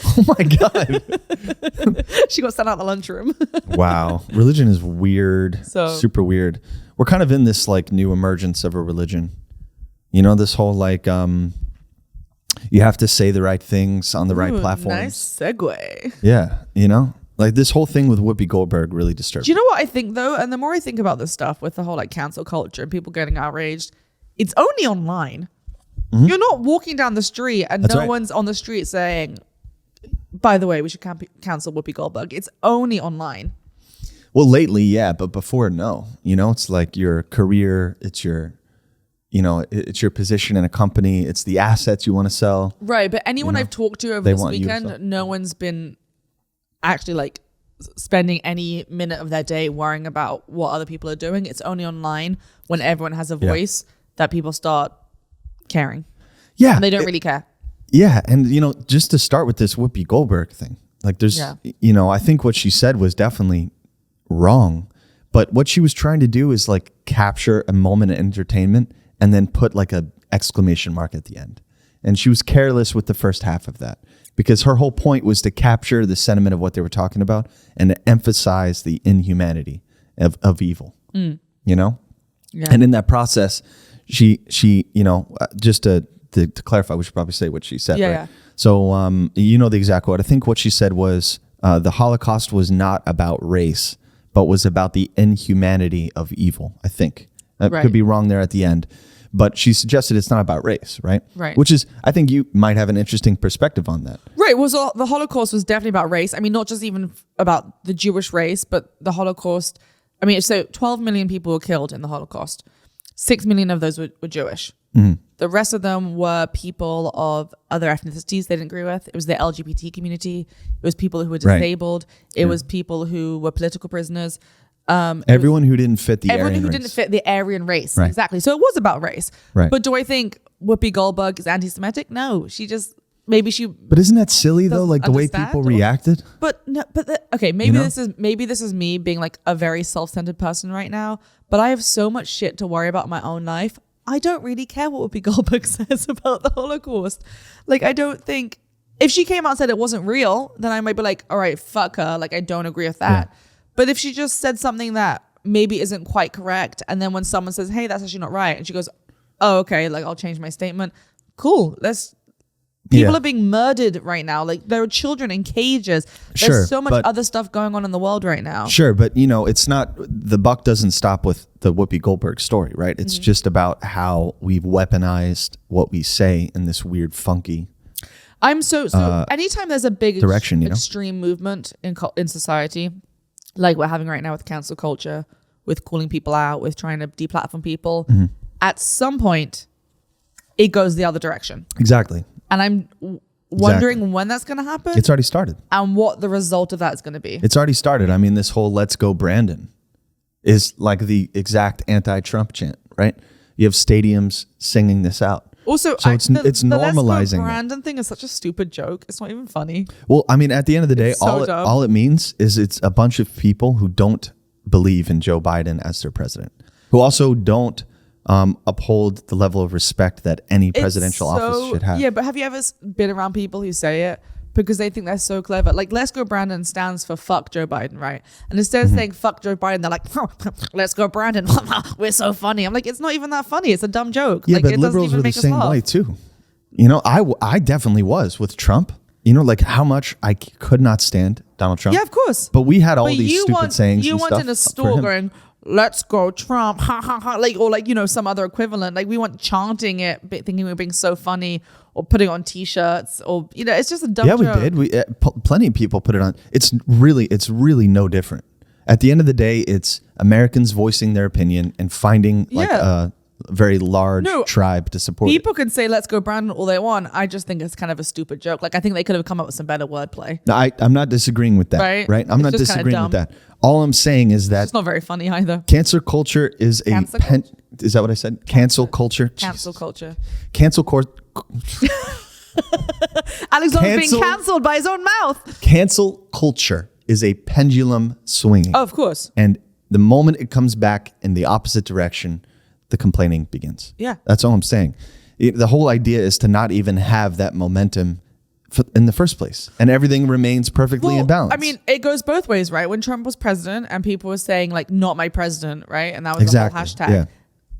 Oh my God. She got sent out the lunchroom. Wow. Religion is weird. So- super weird. We're kind of in this like new emergence of a religion. You know, this whole like, you have to say the right things on the right platforms. Nice segue. Yeah. You know, like this whole thing with Whoopi Goldberg really disturbed Do you know what I think though? And the more I think about this stuff with the whole like cancel culture and people getting outraged, it's only online. You're not walking down the street and That's no right. one's on the street saying, by the way, we should cancel Whoopi Goldberg. It's only online. Well, lately, yeah, but before, no. You know, it's like your career, it's your, you know, it's your position in a company, it's the assets you want to sell. Right, but anyone I've talked to over they this want you to sell. weekend, no one's been actually like spending any minute of their day worrying about what other people are doing. It's only online when everyone has a voice that people start caring. Yeah. And they don't really care. Yeah, and you know, just to start with this Whoopi Goldberg thing, like there's, you know, I think what she said was definitely wrong, but what she was trying to do is like capture a moment of entertainment and then put like a exclamation mark at the end. And she was careless with the first half of that because her whole point was to capture the sentiment of what they were talking about and to emphasize the inhumanity of evil, you know? Yeah. And in that process, she you know, just to clarify, we should probably say what she said, Yeah, right? yeah. So, you know the exact quote. I think what she said was, the Holocaust was not about race, but was about the inhumanity of evil, I think. I could be wrong there at the end. But she suggested it's not about race, right? Right. Which is, I think you might have an interesting perspective on that. Right. Well, so the Holocaust was definitely about race. I mean, not just even about the Jewish race, but the Holocaust. I mean, so 12 million people were killed in the Holocaust. 6 million of those were Jewish. The rest of them were people of other ethnicities they didn't agree with. It was the LGBT community. It was people who were disabled. It was people who were political prisoners. Everyone who didn't fit the Everyone Aryan who race. didn't fit the Aryan race. Right. Exactly. So it was about race. Right. But do I think Whoopi Goldberg is anti-Semitic? No. She just, maybe she... But isn't that silly though? Doesn't Like the way understand people or- reacted? But no, okay, maybe You know? this is me being like a very self-centered person right now, but I have so much shit to worry about in my own life. I don't really care what Whoopi Goldberg says about the Holocaust. Like, I don't think if she came out and said it wasn't real, then I might be like, all right, fuck her. Like, I don't agree with that. Yeah. But if she just said something that maybe isn't quite correct, and then when someone says, hey, that's actually not right, and she goes, oh, okay, like I'll change my statement. Cool. People are being murdered right now. Like, there are children in cages. There's so much other stuff going on in the world right now. Sure, but you know, it's not, the buck doesn't stop with the Whoopi Goldberg story, right? It's just about how we've weaponized what we say in this weird, funky I'm so anytime there's a big direction, you know? extreme movement in society, like we're having right now with cancel culture, with calling people out, with trying to deplatform people, at some point, it goes the other direction. Exactly. And I'm wondering when that's going to happen. It's already started. And what the result of that is going to be. It's already started. I mean, this whole "Let's Go Brandon" is like the exact anti-Trump chant, right? You have stadiums singing this out. Also, so it's normalizing Let's Go it. Brandon thing is such a stupid joke. It's not even funny. Well, I mean, at the end of the day, It's so dumb. all it means is it's a bunch of people who don't believe in Joe Biden as their president, who also don't uphold the level of respect that any presidential office should have. Yeah, but have you ever been around people who say it because they think they're so clever? Like, Let's Go Brandon stands for fuck Joe Biden, right? And instead of saying fuck Joe Biden, they're like, let's go Brandon. We're so funny. I'm like, it's not even that funny. It's a dumb joke. Yeah, like, but it doesn't liberals even are the make us same laugh. way too. You know, I definitely was with Trump. You know, like how much I could not stand Donald Trump. Yeah, of course. But we had all But these stupid sayings. You and weren't stuff in a for store him. going, let's go Trump, ha ha ha, like, or like, you know, some other equivalent. Like, we weren't chanting it, thinking we were being so funny, or putting it on T-shirts, or, you know, it's just a dumb joke. Yeah, we did. We plenty of people put it on. It's really no different. At the end of the day, it's Americans voicing their opinion and finding like a very large tribe to support. People can say let's go Brandon all they want. I just think it's kind of a stupid joke. Like I think they could have come up with some better wordplay. No, I'm not disagreeing with that. Right? I'm not disagreeing with that. All I'm saying is that it's not very funny either. Cancel culture is is that what I said? Cancel culture. Cancel culture. Cancel culture. Alexander's being cancelled by his own mouth. Cancel culture is a pendulum swinging. Oh, of course. And the moment it comes back in the opposite direction, the complaining begins. Yeah. That's all I'm saying. The whole idea is to not even have that momentum in the first place. And everything remains perfectly in balance. I mean, it goes both ways, right? When Trump was president and people were saying like, not my president, right? And that was the whole hashtag. Yeah.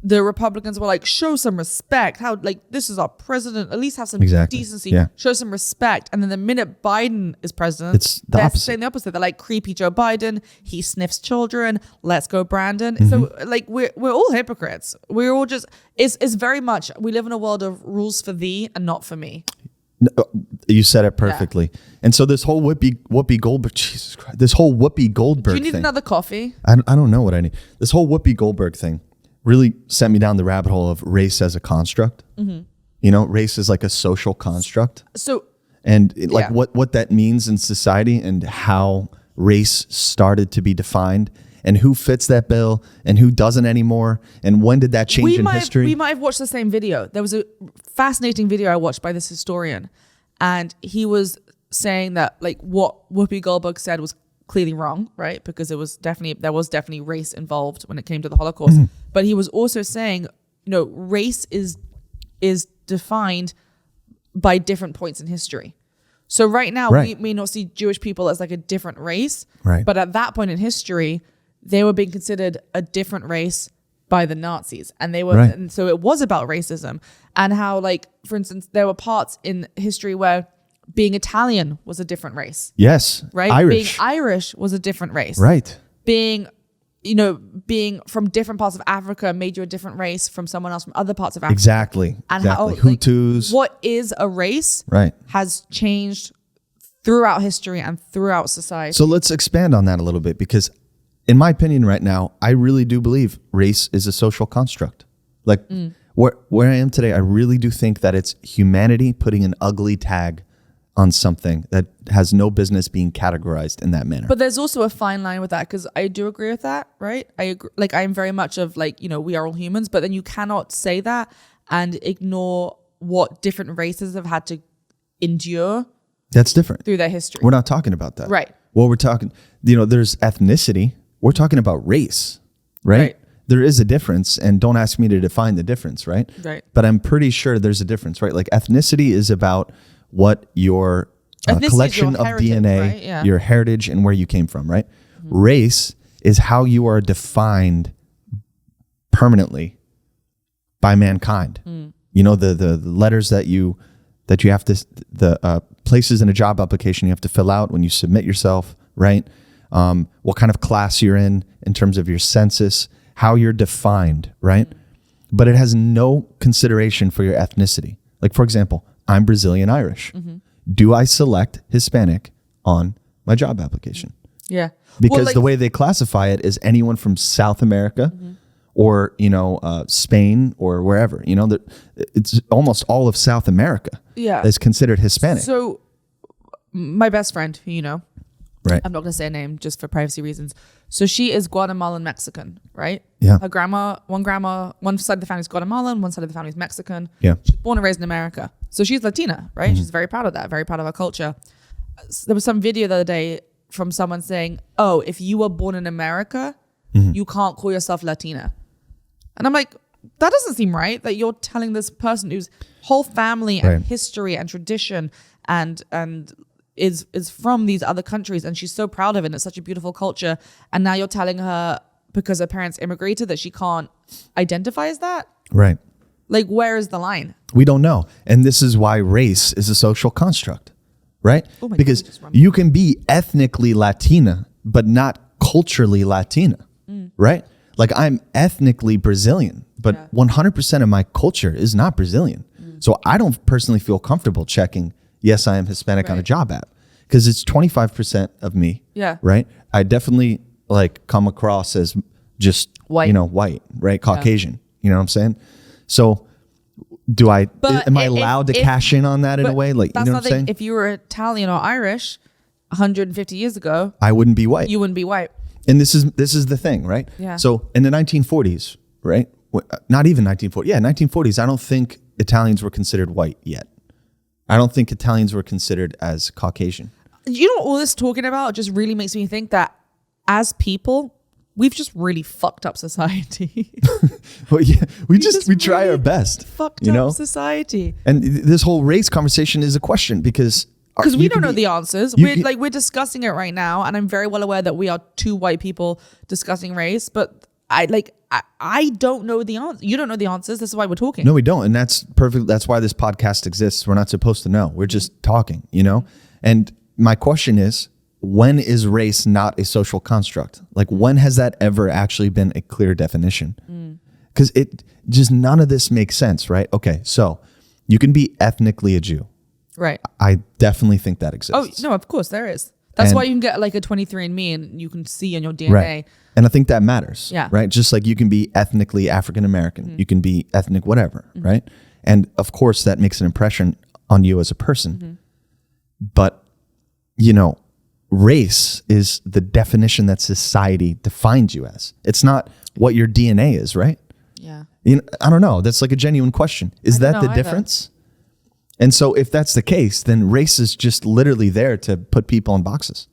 The Republicans were like, show some respect. How, like, this is our president. At least have some decency. Yeah. Show some respect. And then the minute Biden is president, it's they're saying the opposite. They're like, creepy Joe Biden. He sniffs children. Let's go Brandon. Mm-hmm. So, like, we're all hypocrites. We're all just, it's very much, we live in a world of rules for thee and not for me. No, you said it perfectly. Yeah. And so this whole Whoopi Goldberg, Jesus Christ, this whole Whoopi Goldberg thing. Do you need another coffee? I don't know what I need. This whole Whoopi Goldberg thing really sent me down the rabbit hole of race as a construct. Mm-hmm. You know, race is like a social construct. So, and what that means in society and how race started to be defined and who fits that bill and who doesn't anymore. And when did that change in history? We might have watched the same video. There was a fascinating video I watched by this historian, and he was saying that like what Whoopi Goldberg said was clearly wrong, right? Because there was definitely race involved when it came to the Holocaust. Mm-hmm. But he was also saying, you know, race is defined by different points in history. So right now we may not see Jewish people as like a different race, right? But at that point in history, they were being considered a different race by the Nazis, and they were, and so it was about racism and how, like, for instance, there were parts in history where being Italian was a different race. Yes. Right. Irish. Being Irish was a different race. Right. Being from different parts of Africa made you a different race from someone else from other parts of Africa. Exactly. And exactly. Hutus. What is a race? Right. Has changed throughout history and throughout society. So let's expand on that a little bit, because in my opinion right now, I really do believe race is a social construct. Like where I am today, I really do think that it's humanity putting an ugly tag on something that has no business being categorized in that manner. But there's also a fine line with that, because I do agree with that, right? I agree, like I'm very much of like, you know, we are all humans, but then you cannot say that and ignore what different races have had to endure. That's different. Through their history. We're not talking about that. Right. Well, we're talking, you know, there's ethnicity. We're talking about race, right? There is a difference, and don't ask me to define the difference, right? Right. But I'm pretty sure there's a difference, right? Like ethnicity is about what your collection of DNA, right? Yeah. Your heritage, and where you came from, right? Mm-hmm. Race is how you are defined permanently by mankind. Mm. You know, the letters that you have to, the places in a job application you have to fill out when you submit yourself, right? What kind of class you're in terms of your census, how you're defined, right? Mm. But it has no consideration for your ethnicity. Like, for example, I'm Brazilian Irish. Mm-hmm. Do I select Hispanic on my job application? Yeah. Because the way they classify it is anyone from South America or, you know, Spain or wherever, you know, that it's almost all of South America is considered Hispanic. So my best friend, who you know, right? I'm not going to say her name just for privacy reasons. So she is Guatemalan Mexican, right? Yeah. Her one side of the family is Guatemalan, one side of the family is Mexican. Yeah. She's born and raised in America. So she's Latina, right? Mm-hmm. She's very proud of that, very proud of her culture. There was some video the other day from someone saying, oh, if you were born in America, you can't call yourself Latina. And I'm like, that doesn't seem right, that you're telling this person whose whole family and history and tradition and is from these other countries, and she's so proud of it, and it's such a beautiful culture, and now you're telling her because her parents immigrated that she can't identify as that? Right. Like, where is the line? We don't know. And this is why race is a social construct, right? Oh my because God, you can be ethnically Latina, but not culturally Latina, right? Like, I'm ethnically Brazilian, but 100% of my culture is not Brazilian. So I don't personally feel comfortable checking, yes, I am Hispanic on a job app, because it's 25% of me, right? I definitely like come across as just White. white, right? Caucasian. You know what I'm saying? So am I allowed to cash in on that in a way? Like, you know what I'm saying? If you were Italian or Irish 150 years ago, I wouldn't be white. You wouldn't be white. And this is the thing, right? Yeah. So in the 1940s, right? Not even 1940. Yeah, 1940s. I don't think Italians were considered white yet. I don't think Italians were considered as Caucasian. You know what all this talking about just really makes me think that as people, we've just really fucked up society. Well, yeah, we try our best. Fucked up society. And this whole race conversation is a question because we don't know the answers. We're discussing it right now, and I'm very well aware that we are two white people discussing race, but I don't know the answer. You don't know the answers. This is why we're talking. No, we don't. And that's perfect. That's why this podcast exists. We're not supposed to know. We're just talking, And my question is, when is race not a social construct? Like, when has that ever actually been a clear definition? Because none of this makes sense, right? Okay, so you can be ethnically a Jew. Right. I definitely think that exists. Oh, no, of course there is. That's why you can get like a 23andMe and you can see in your DNA. Right. And I think that matters. Yeah. Right. Just like you can be ethnically African American, you can be ethnic whatever. Right. And of course that makes an impression on you as a person. But, race is the definition that society defines you as. It's not what your DNA is, right? Yeah. I don't know. That's like a genuine question. Is that the difference? And so if that's the case, then race is just literally there to put people in boxes.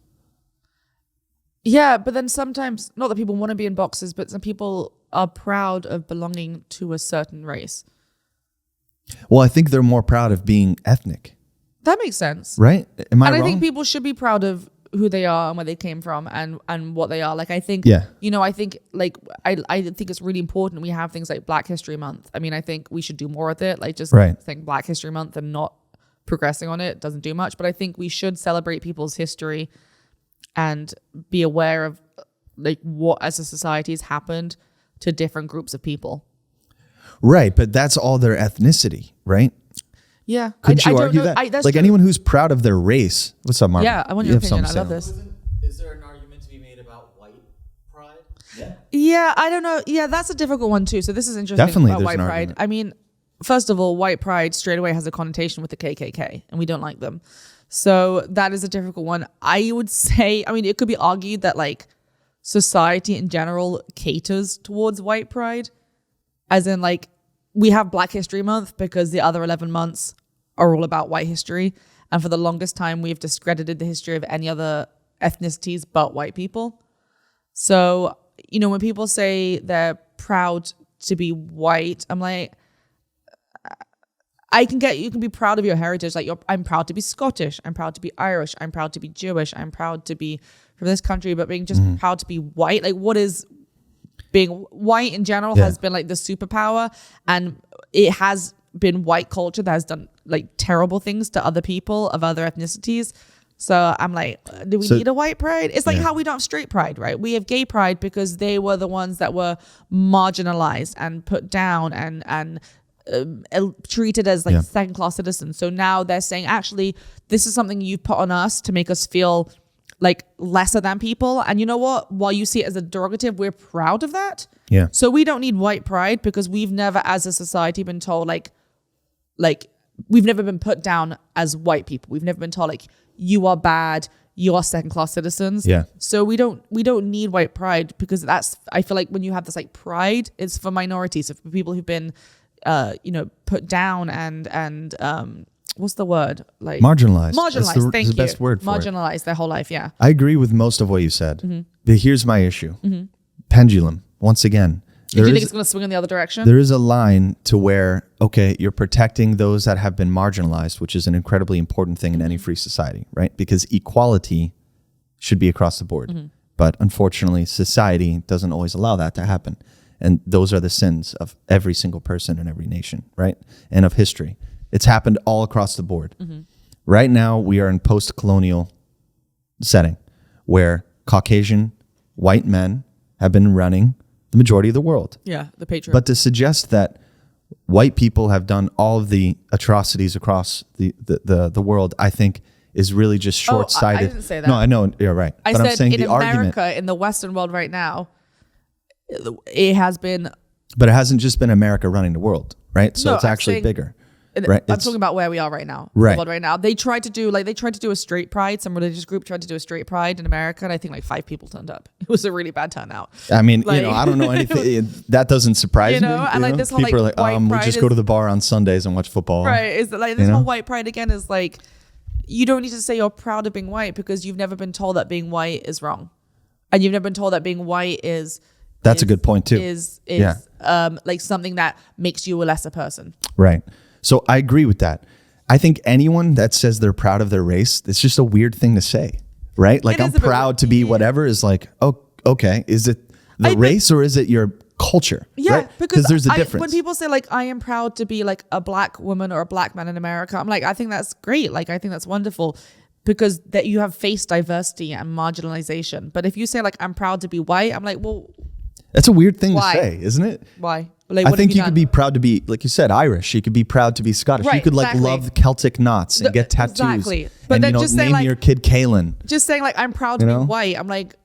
Yeah, but then sometimes, not that people want to be in boxes, but some people are proud of belonging to a certain race. Well, I think they're more proud of being ethnic. That makes sense. Right? Am I wrong? I think people should be proud of who they are and where they came from and what they are. Like, I think, I think I think it's really important we have things like Black History Month. I mean, I think we should do more with it. Like, just think Black History Month and not progressing on it doesn't do much. But I think we should celebrate people's history and be aware of like what as a society has happened to different groups of people. Right. But that's all their ethnicity, right? Yeah. Couldn't you argue that? Like, anyone who's proud of their race. What's up, Mark? Yeah, I want your opinion. I love this. Is there an argument to be made about white pride? Yeah, I don't know. Yeah, that's a difficult one too. So this is interesting. Definitely about there's white an pride. argument. I mean, first of all, white pride straight away has a connotation with the KKK, and we don't like them. So that is a difficult one. I would say, I mean, it could be argued that like society in general caters towards white pride, as in like we have Black History Month because the other 11 months are all about white history. And for the longest time, we've discredited the history of any other ethnicities but white people. So, when people say they're proud to be white, I'm like, you can be proud of your heritage. Like, I'm proud to be Scottish. I'm proud to be Irish. I'm proud to be Jewish. I'm proud to be from this country, but being just proud to be white. Like, what is being white in general has been like the superpower, and it has been white culture that has done like terrible things to other people of other ethnicities. So I'm like, do we need a white pride? It's like how we don't have straight pride, right? We have gay pride because they were the ones that were marginalized and put down and treated as like second-class citizens. So now they're saying, actually, this is something you've put on us to make us feel like lesser than people. And you know what? While you see it as a derogative, we're proud of that. Yeah. So we don't need white pride because we've never, as a society, been told like we've never been put down as white people. We've never been told like you are bad, you are second-class citizens. Yeah. So we don't need white pride because I feel like when you have this like pride, it's for minorities, so for people who've been put down and what's the word? Like marginalized. Marginalized. Thank you. The best word for marginalized their whole life. Yeah. I agree with most of what you said. But here's my issue. Pendulum. Once again, do you think it's going to swing in the other direction? There is a line to where, okay, you're protecting those that have been marginalized, which is an incredibly important thing in any free society, right? Because equality should be across the board. But unfortunately, society doesn't always allow that to happen. And those are the sins of every single person in every nation, right? And of history. It's happened all across the board. Right now, we are in post-colonial setting where Caucasian white men have been running the majority of the world. Yeah, the patriarchy. But to suggest that white people have done all of the atrocities across the world, I think is really just short-sighted. I didn't say that. No, I know you're right. I but said I'm saying in the America, argument, in the Western world right now, it has been. but it hasn't just been America running the world, right? So No, it's I'm actually saying- bigger, right? I'm It's- talking about where we are right now. Right. The world right now. They tried to do a straight pride. Some religious group tried to do a straight pride in America, and I think like 5 people turned up. It was a really bad turnout. I mean, Like- I don't know anything. That doesn't surprise You know, me. and like this whole, people like, are like, white we pride just go is- to the bar on Sundays and watch football. Right. Is that like this You know? whole white pride again is like, you don't need to say you're proud of being white because you've never been told that being white is wrong, and you've never been told that being white is. That's a good point too. Is Yeah. like something that makes you a lesser person. Right. So I agree with that. I think anyone that says they're proud of their race, it's just a weird thing to say, right? Like It I'm is a bit proud to be weird. whatever is like, oh, okay. Is it the race or is it your culture? Yeah, right? because there's a difference. When people say like, I am proud to be like a black woman or a black man in America, I'm like, I think that's great. Like, I think that's wonderful because that you have faced diversity and marginalization. But if you say like, I'm proud to be white, I'm like, well, That's a weird thing Why? to say, isn't it? why? Like, I what think have you could done? be proud to be, like you said, Irish. You could be proud to be Scottish. You Right, could like exactly. love Celtic knots and get tattoos. Exactly. But and then you know, just say, name like- your kid Kaylin. just saying like, I'm proud to You know? be white. I'm like,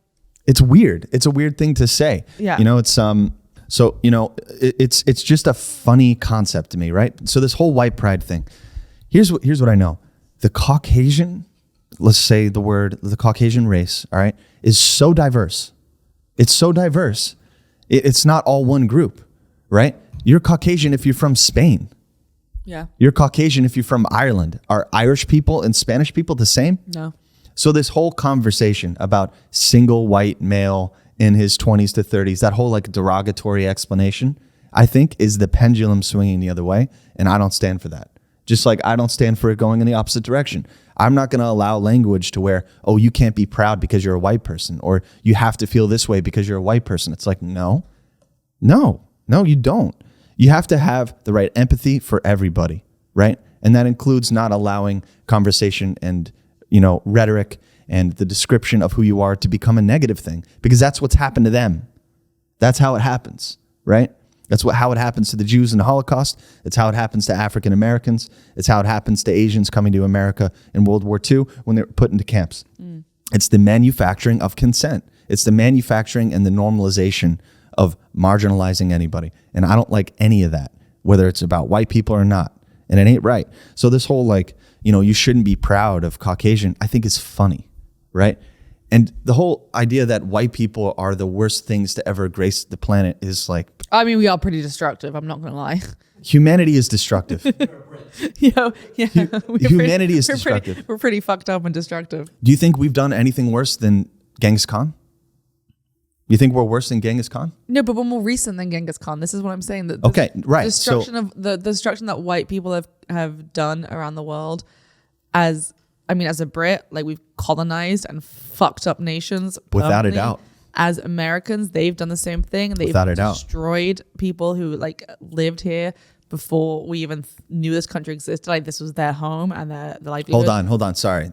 It's weird. It's a weird thing to say. Yeah. You know, it's so you know, it's just a funny concept to me, right? So this whole white pride thing. Here's what I know. The Caucasian, let's say the Caucasian race, all right, is so diverse. It's so diverse. It's not all one group, right? You're Caucasian if you're from Spain. yeah, You're Caucasian if you're from Ireland. Are Irish people and Spanish people the same? no. So this whole conversation about single white male in his 20s to 30s, that whole like derogatory explanation, I think is the pendulum swinging the other way. And I don't stand for that. Just like I don't stand for it going in the opposite direction. I'm not going to allow language to where, oh, you can't be proud because you're a white person, or you have to feel this way because you're a white person. It's like, no, you don't. You have to have the right empathy for everybody, right? And that includes not allowing conversation and, you know, rhetoric and the description of who you are to become a negative thing, because that's what's happened to them. That's how it happens, right? That's how it happens to the Jews in the Holocaust. It's how it happens to African Americans. It's how it happens to Asians coming to America in World War II when they were put into camps. It's the manufacturing of consent. It's the manufacturing and the normalization of marginalizing anybody. And I don't like any of that, whether it's about white people or not. And it ain't right. So this whole like, you know, you shouldn't be proud of Caucasian, I think is funny, right? And the whole idea that white people are the worst things to ever grace the planet is like, I mean, we are pretty destructive. I'm not gonna lie. humanity is destructive. Yeah. Humanity is destructive. We're pretty fucked up and destructive. Do you think we've done anything worse than Genghis Khan? You think we're worse than Genghis Khan? No, but we're more recent than Genghis Khan. This is what I'm saying. That Okay, right. Destruction of the destruction that white people have done around the world, as a Brit, like we've colonized and fucked up nations. Without a permanently. doubt. As Americans, they've done the same thing. They've Without a doubt. destroyed people who like lived here before we even knew this country existed. Like this was their home and their livelihood. Hold on. Sorry.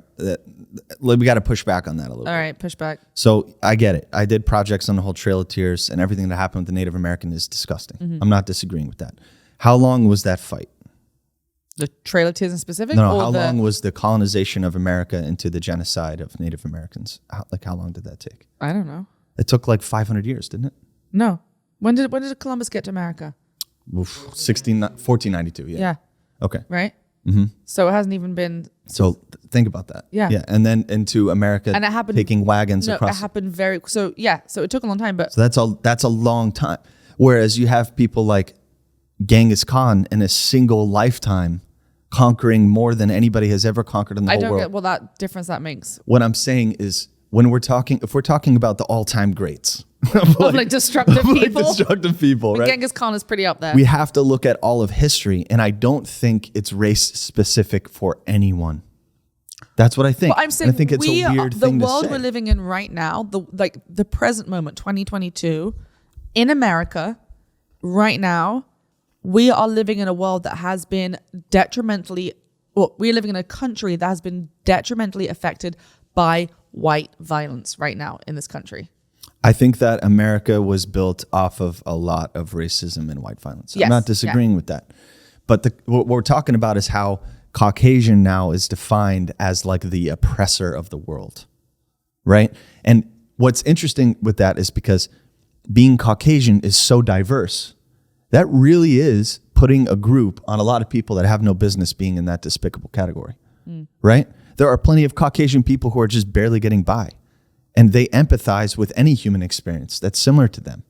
We got to push back on that a little bit. All right, push back. So I get it. I did projects on the whole Trail of Tears, and everything that happened with the Native American is disgusting. Mm-hmm. I'm not disagreeing with that. How long was that fight? The Trail of Tears in specific? No, or how long was the colonization of America into the genocide of Native Americans? How long did that take? I don't know. It took like 500 years, didn't it? No. When did Columbus get to America? 1492, yeah. Yeah. Okay. Right? Mm-hmm. So it hasn't even been. So think about that. Yeah. Yeah. And then into America, And it happened. taking wagons No, across. it happened very. So yeah. So it took a long time, but So that's a long time. Whereas you have people like Genghis Khan in a single lifetime conquering more than anybody has ever conquered in the I whole don't world. get what that difference that makes. What I'm saying is if we're talking about the all-time greats Of like destructive people. destructive people, right? Genghis Khan is pretty up there. We have to look at all of history, and I don't think it's race specific for anyone. That's what I think. But I'm saying I think it's a weird thing the to world say. we're living in right now, the present moment, 2022, in America, right now, we are living in a world that has been we're living in a country that has been detrimentally affected by white violence right now in this country. I think that America was built off of a lot of racism and white violence. Yes, I'm not disagreeing with that. But what we're talking about is how Caucasian now is defined as like the oppressor of the world, right? And what's interesting with that is because being Caucasian is so diverse. That really is putting a group on a lot of people that have no business being in that despicable category, right? There are plenty of Caucasian people who are just barely getting by, and they empathize with any human experience that's similar to them.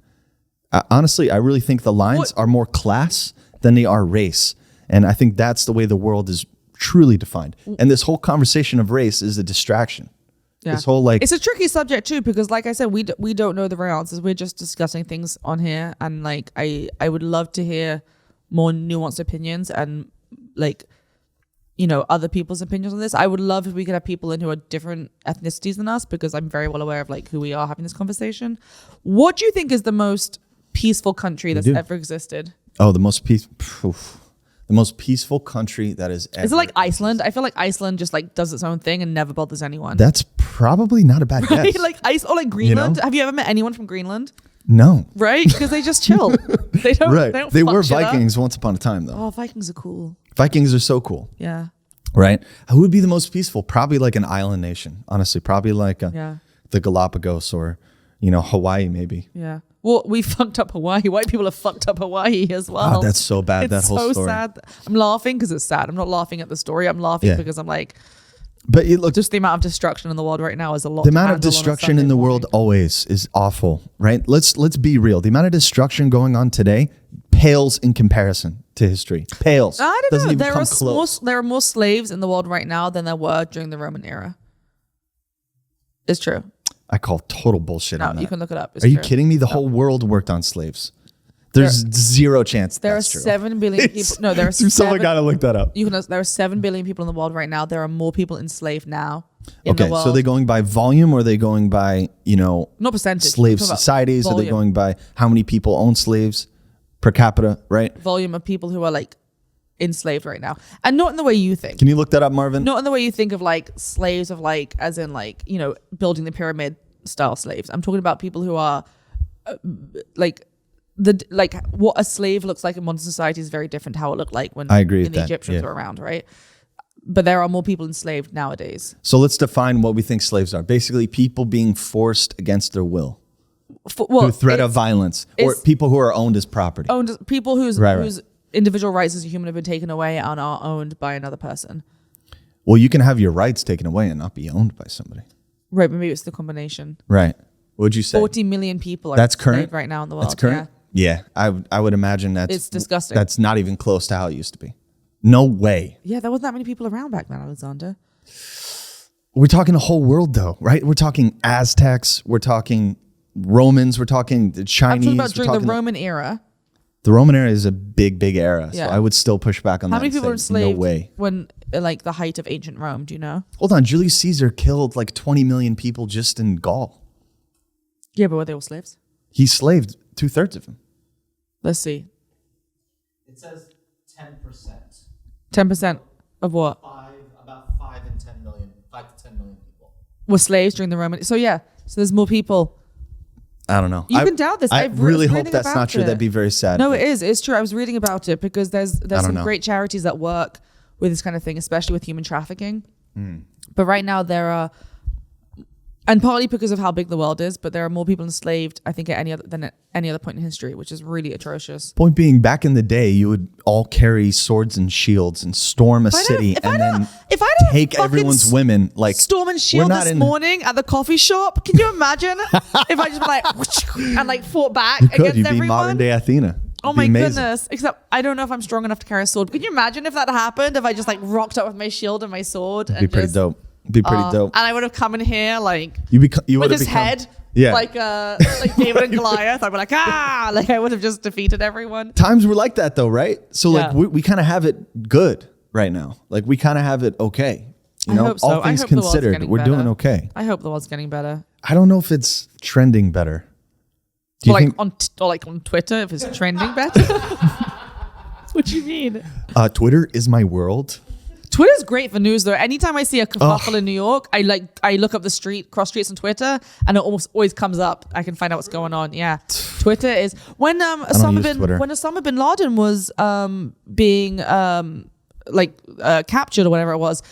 Honestly, I really think the lines are more class than they are race. And I think that's the way the world is truly defined. And this whole conversation of race is a distraction. Yeah. This whole it's a tricky subject too, because like I said, we don't know the right answers. We're just discussing things on here, and like I would love to hear more nuanced opinions and like, you know, other people's opinions on this. I would love if we could have people in who are different ethnicities than us, because I'm very well aware of like who we are having this conversation. What do you think is the most peaceful country that's ever existed? Oh, the most peaceful country that is ever. Is it like Iceland? I feel like Iceland just like does its own thing and never bothers anyone. That's probably not a bad guess. Like ice or like Greenland. You know? Have you ever met anyone from Greenland? No. Right? Because they just chill. They don't. Right. They fuck were shit up. Vikings once upon a time, though. Oh, Vikings are cool. Vikings are so cool. Yeah. Right? Who would be the most peaceful? Probably like an island nation, honestly. Probably like the Galapagos or, you know, Hawaii maybe. Yeah. Well, we fucked up Hawaii. White people have fucked up Hawaii as well. Oh, that's so bad, that whole so story. sad. I'm laughing because it's sad. I'm not laughing at the story. I'm laughing because I'm like, but look, just the amount of destruction in the world right now is a lot. The amount of destruction in the world always is awful, right? Let's be real. The amount of destruction going on today pales in comparison to history. Pales. I don't Doesn't know. even come close. There are more slaves in the world right now than there were during the Roman era. It's true. I call total bullshit on that. You can look it up. It's Are you true. kidding me? The whole world worked on slaves. There's zero chance there that's are true. 7 billion people. No, there are Someone got to look that up. There are 7 billion people in the world right now. There are more people enslaved now in the world. So are they going by volume or are they going by, you know, not percentage. slave societies? Are they going by how many people own slaves per capita, right? Volume of people who are like enslaved right now, and not in the way you think. Can you look that up, Marvin? Not in the way you think of like slaves of like, as in like, you know, building the pyramid style slaves. I'm talking about people who are like what a slave looks like in modern society is very different to how it looked like when I agree with the that. Egyptians were around, right? But there are more people enslaved nowadays. So let's define what we think slaves are. Basically, people being forced against their will. Through threat of violence, or people who are owned as property. People whose individual rights as a human have been taken away and are owned by another person. Well, you can have your rights taken away and not be owned by somebody. Right, maybe it's the combination. Right. What would you say? 40 million people are that's current right now in the world. That's current? Yeah. I would imagine it's disgusting. That's not even close to how it used to be. No way. Yeah, there wasn't that many people around back then, Alexander. We're talking the whole world, though, right? We're talking Aztecs. We're talking Romans. We're talking the Chinese. I'm talking about during the Roman era. The Roman era is a big era. Yeah. So I would still push back on that. How many people were enslaved no way. when, like, the height of ancient Rome? Do you know? Hold on. Julius Caesar killed like 20 million people just in Gaul. Yeah, but were they all slaves? He slaved 2/3 of them. Let's see. It says 10%. 10% of what? About 5 to 10 million people. Were slaves during the Roman. So yeah, so there's more people. I don't know. You can doubt this. I really hope that's not true. That'd be very sad. No, it is. It's true. I was reading about it because there's some know. great charities that work with this kind of thing, especially with human trafficking. But right now there are, and partly because of how big the world is, but there are more people enslaved, I think, at any other point in history, which is really atrocious. Point being, back in the day, you would all carry swords and shields and storm a city and then take everyone's women. Like storm and shield this morning at the coffee shop. Can you imagine if I just like and like fought back against You'd everyone? be modern day Athena. Oh my goodness! Except I don't know if I'm strong enough to carry a sword. Can you imagine if that happened? If I just like rocked up with my shield and my sword? It'd be pretty dope. Be pretty dope. And I would have come in here like you with his head, like David and Goliath. I'd be like, like I would have just defeated everyone. Times were like that though, right? So like we kind of have it good right now. Like we kind of have it okay. You know, I hope so. all things considered, we're doing okay. I hope the world's getting better. I don't know if it's trending better. Do you think on Twitter, if it's trending better? What do you mean? Twitter is my world. Twitter's great for news though. Anytime I see a kerfuffle in New York, I look up the cross streets on Twitter, and it almost always comes up. I can find out what's going on. Yeah, Twitter is when Osama bin Laden was being captured or whatever it was.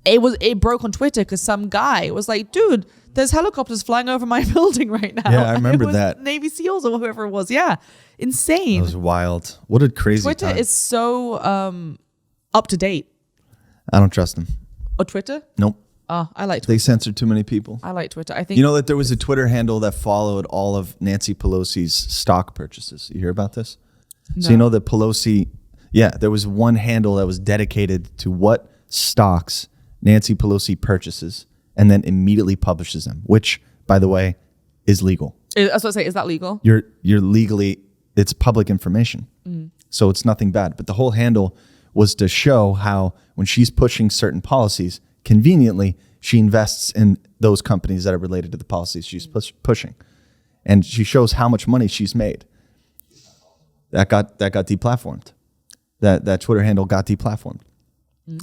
It broke on Twitter because some guy was like, dude, there's helicopters flying over my building right now. Yeah, I remember it was that. Navy SEALs or whoever it was. Yeah. Insane. That was wild. What a crazy Twitter time. is so up to date. I don't trust them. Or Twitter? Nope. Oh, I like Twitter. They censored too many people. I like Twitter. I think You know that there was a Twitter handle that followed all of Nancy Pelosi's stock purchases. You hear about this? So you know that Pelosi, there was one handle that was dedicated to what stocks Nancy Pelosi purchases and then immediately publishes them, which, by the way, is legal. That's what I say. Is that legal? You're legally, it's public information. So it's nothing bad. But the whole handle was to show how when she's pushing certain policies, conveniently, she invests in those companies that are related to the policies she's pushing. And she shows how much money she's made. That got deplatformed. That Twitter handle got deplatformed.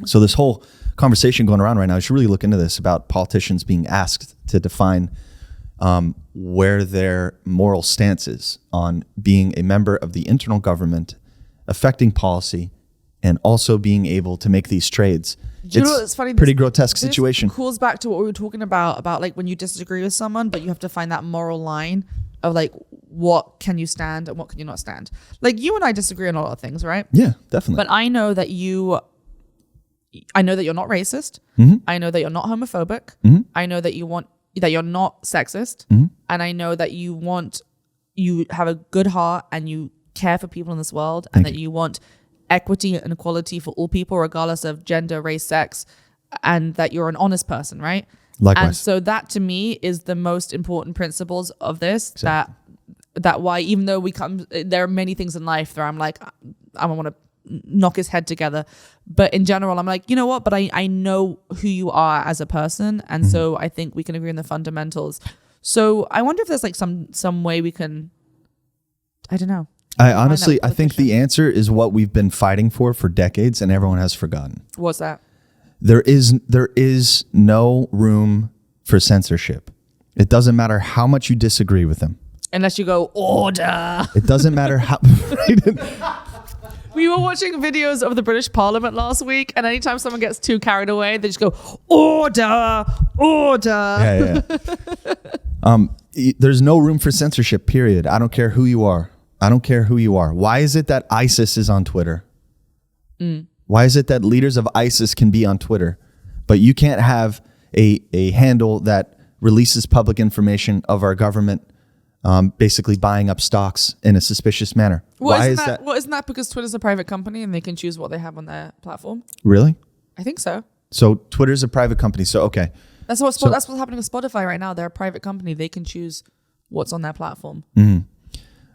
So this whole conversation going around right now, you should really look into this about politicians being asked to define where their moral stance is on being a member of the internal government, affecting policy, and also being able to make these trades. Do you know what's funny? Pretty grotesque situation. This calls back to what we were talking about like when you disagree with someone, but you have to find that moral line of like, what can you stand and what can you not stand? Like you and I disagree on a lot of things, right? Yeah, definitely. But I know that you're not racist. I know that you're not homophobic. I know that you're not sexist. And I know that you have a good heart and you care for people in this world and that you want equity and equality for all people, regardless of gender, race, sex, and that you're an honest person, right? Likewise. And so that to me is the most important principles of this. Exactly. That why, even though there are many things in life where I'm like, I don't want to knock his head together, but in general, I'm like, you know what? But I know who you are as a person, and so I think we can agree on the fundamentals. So I wonder if there's like some way we can, I don't know. I think the answer is what we've been fighting for decades and everyone has forgotten. What's that? There is no room for censorship. It doesn't matter how much you disagree with them. Unless you go, order. It doesn't matter how... We were watching videos of the British Parliament last week, and anytime someone gets too carried away, they just go, order, order. Yeah. There's no room for censorship, period. I don't care who you are. Why is it that ISIS is on Twitter? Why is it that leaders of ISIS can be on Twitter, but you can't have a handle that releases public information of our government basically buying up stocks in a suspicious manner? Well, isn't that because Twitter's a private company and they can choose what they have on their platform? Really? I think so. So Twitter's a private company. So, okay. That's what's happening with Spotify right now. They're a private company. They can choose what's on their platform.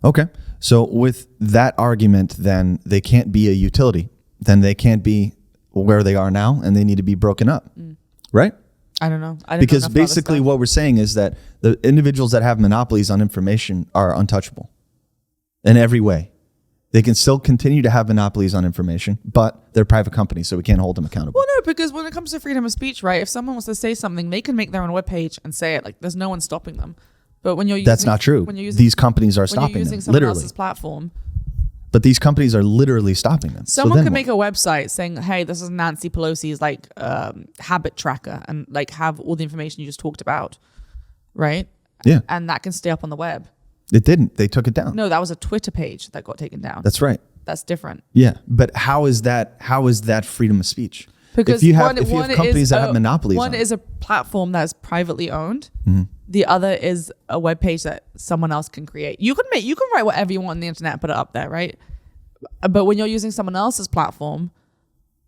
Okay. So with that argument, then they can't be a utility. Then they can't be where they are now, and they need to be broken up. Right? I don't know. Because basically what we're saying is that the individuals that have monopolies on information are untouchable in every way. They can still continue to have monopolies on information, but they're private companies, so we can't hold them accountable. Well, no, because when it comes to freedom of speech, right, if someone wants to say something, they can make their own webpage and say it. Like, there's no one stopping them. But when you're using... That's not true. When you're using, these companies are stopping them, using someone else's platform... But these companies are literally stopping them. Someone could make a website saying, hey, this is Nancy Pelosi's like habit tracker and like have all the information you just talked about, right? Yeah. And that can stay up on the web. It didn't. They took it down. No, that was a Twitter page that got taken down. That's right. That's different. Yeah. But how is that freedom of speech? Because if you have companies that have monopolies one on is a platform that's privately owned. The other is a web page that someone else can create. You can write whatever you want on the internet and put it up there, right? But when you're using someone else's platform,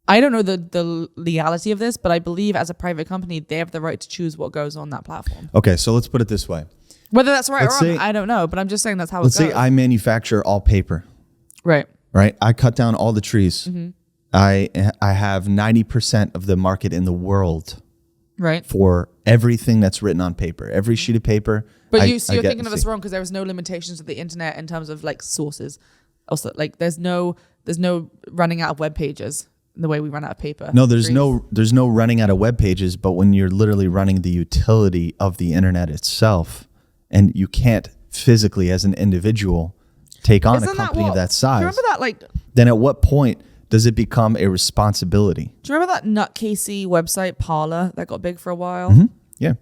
I don't know the legality of this, but I believe as a private company, they have the right to choose what goes on that platform. Okay, so let's put it this way. Whether that's right or wrong, I don't know, but I'm just saying that's how it goes. Let's say I manufacture all paper. Right. I cut down all the trees. I have 90% of the market in the world. Right. For everything that's written on paper, every sheet of paper. But you're thinking of this wrong because there was no limitations of the internet in terms of like sources. Also, like there's no running out of web pages the way we run out of paper. No, there's no running out of web pages, but when you're literally running the utility of the internet itself, and you can't physically as an individual take on a company of that size. Remember that, like. Then at what point Does it become a responsibility? Do you remember that nutcasey website Parler that got big for a while? Yeah.